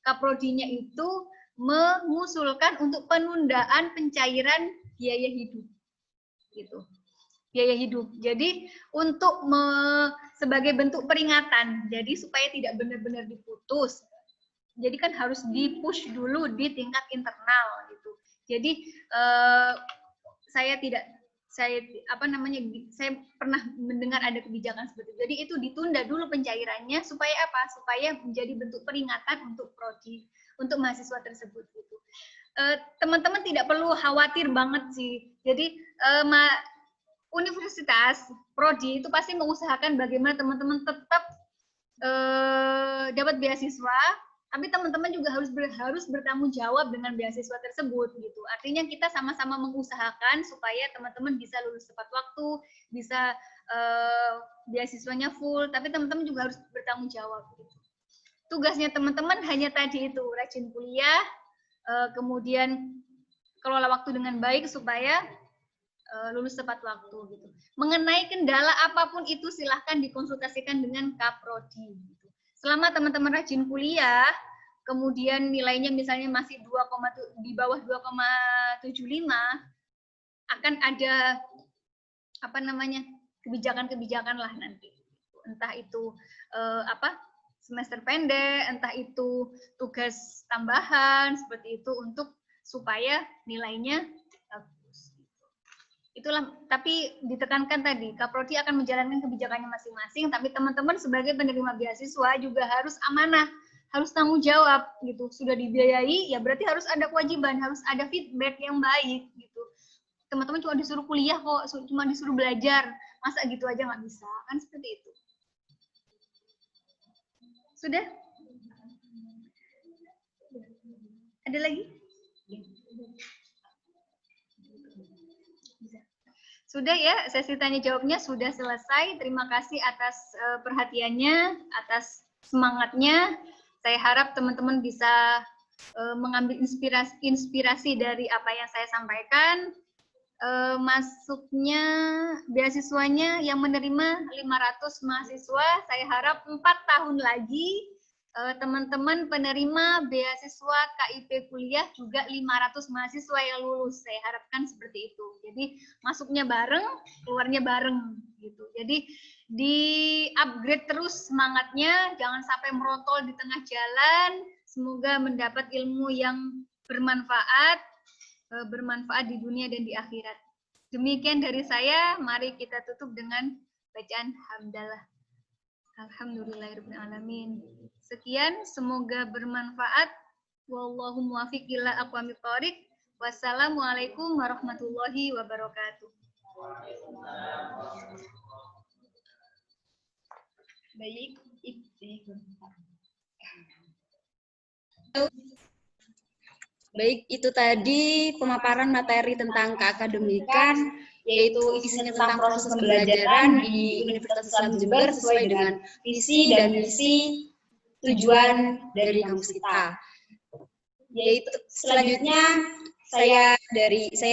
kaprodinya itu mengusulkan untuk penundaan pencairan biaya hidup gitu. Biaya hidup. Jadi untuk sebagai bentuk peringatan. Jadi supaya tidak benar-benar diputus. Jadi kan harus di-push dulu di tingkat internal gitu. Jadi saya pernah mendengar ada kebijakan seperti itu. Jadi itu ditunda dulu pencairannya supaya apa? Supaya menjadi bentuk peringatan untuk prodi, untuk mahasiswa tersebut gitu. Teman-teman tidak perlu khawatir banget sih. Jadi universitas prodi itu pasti mengusahakan bagaimana teman-teman tetap dapat beasiswa. Tapi teman-teman juga harus bertanggung jawab dengan beasiswa tersebut gitu. Artinya kita sama-sama mengusahakan supaya teman-teman bisa lulus tepat waktu, bisa beasiswanya full, tapi teman-teman juga harus bertanggung jawab gitu. Tugasnya teman-teman hanya tadi itu, rajin kuliah, kemudian kelola waktu dengan baik supaya lulus tepat waktu gitu. Mengenai kendala apapun itu silahkan dikonsultasikan dengan Kaprodi gitu. Selama teman-teman rajin kuliah, kemudian nilainya misalnya masih di bawah 2,75, akan ada kebijakan-kebijakan lah nanti. Entah itu semester pendek, entah itu tugas tambahan seperti itu untuk supaya nilainya bagus. Itulah, tapi ditekankan tadi, Kaprodi akan menjalankan kebijakannya masing-masing, tapi teman-teman sebagai penerima beasiswa juga harus amanah, harus tanggung jawab gitu. Sudah dibiayai, ya berarti harus ada kewajiban, harus ada feedback yang baik gitu. Teman-teman cuma disuruh kuliah kok, cuma disuruh belajar, masa gitu aja nggak bisa, kan seperti itu. Sudah? Ada lagi? Sudah ya, sesi tanya jawabnya sudah selesai. Terima kasih atas perhatiannya, atas semangatnya. Saya harap teman-teman bisa mengambil inspirasi dari apa yang saya sampaikan. Masuknya beasiswanya yang menerima 500 mahasiswa, saya harap 4 tahun lagi teman-teman penerima beasiswa KIP kuliah juga 500 mahasiswa yang lulus. Saya harapkan seperti itu. Jadi masuknya bareng, keluarnya bareng gitu. Jadi di-upgrade terus semangatnya, jangan sampai merotol di tengah jalan. Semoga mendapat ilmu yang bermanfaat di dunia dan di akhirat. Demikian dari saya, mari kita tutup dengan bacaan hamdalah. Alhamdulillahirrahmanirrahim. Sekian, semoga bermanfaat. Wallahu muwaffiq ila aqwamit thoriq. Wassalamualaikum warahmatullahi wabarakatuh. Baik, itu tadi pemaparan materi tentang keakademikan, yaitu isinya tentang proses pembelajaran di Universitas Islam Jember sesuai dengan visi dan misi tujuan dari kampus kita. Yaitu selanjutnya saya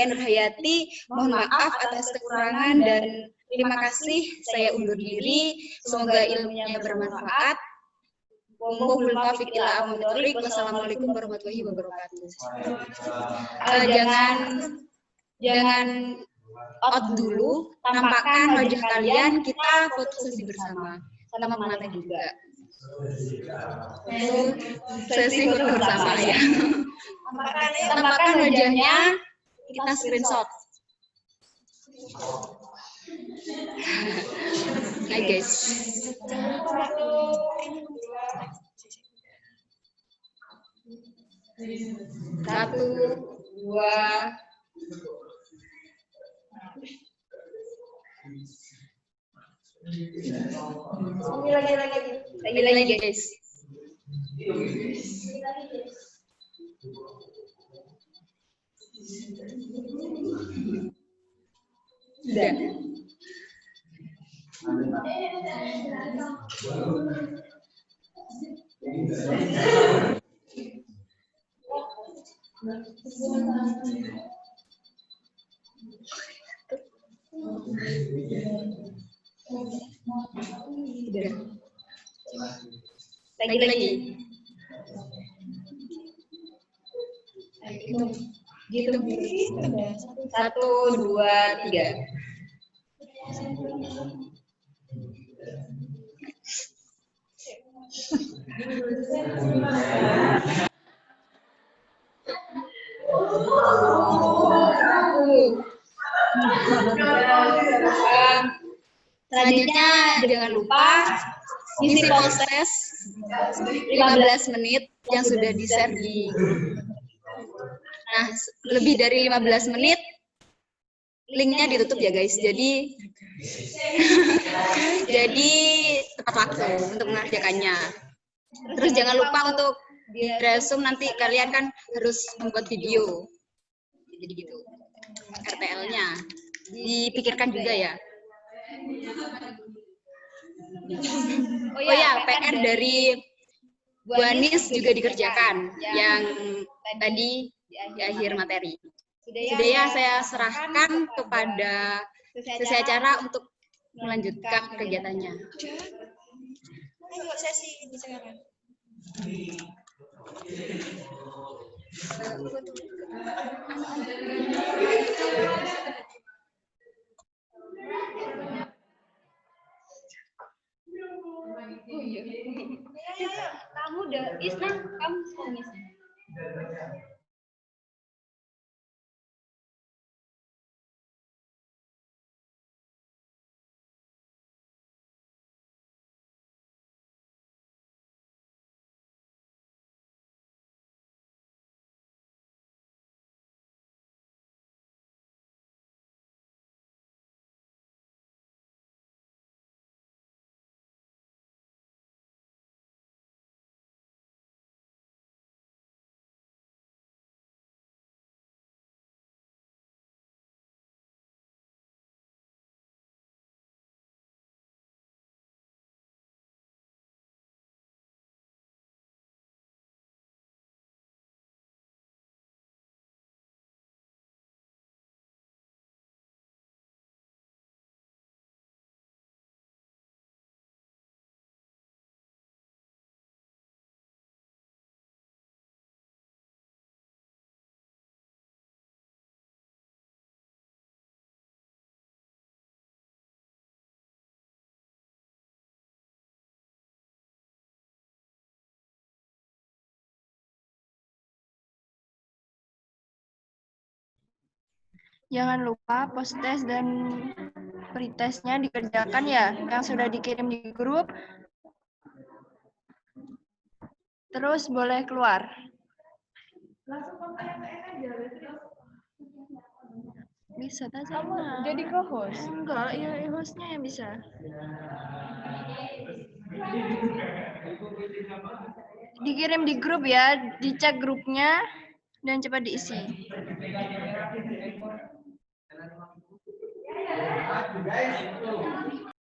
Nur Hayati, mohon maaf atas kekurangan dan terima kasih, saya undur diri. Semoga ilmunya bermanfaat. Wassalamualaikum warahmatullahi wabarakatuh. Jangan out dulu, tampakkan wajah kalian, kita foto sesi bersama. Sama pengantin juga. Sesi foto bersama ya. Tampakkan wajahnya, kita screenshot. Hai guys. 1, 2. Lagi guys. Udah. Udah. Lagi. Gitu. 1, 2, 3. Selanjutnya jangan lupa isi post test 15 menit yang sudah di-share di grup. Nah, lebih dari 15 menit linknya ditutup ya guys. Jadi tepat waktu untuk mengerjakannya. Terus jangan lupa untuk di resume nanti kalian kan harus membuat video. Jadi gitu. RTL-nya dipikirkan juga ya. Oh ya, PR dari Bu Anis juga dikerjakan yang tadi di akhir materi. Sudah ya saya serahkan kepada selesai acara untuk melanjutkan kegiatannya. Ayo sesi ini sekarang. Oh iya. Kamu udah Isna, kamu sekarang Isna. Jangan lupa post test dan pretestnya dikerjakan ya, yang sudah dikirim di grup. Terus boleh keluar. Bisa Tazana. Jadi co-host? Enggak, ya hostnya yang bisa. Dikirim di grup ya, dicek grupnya dan cepat diisi.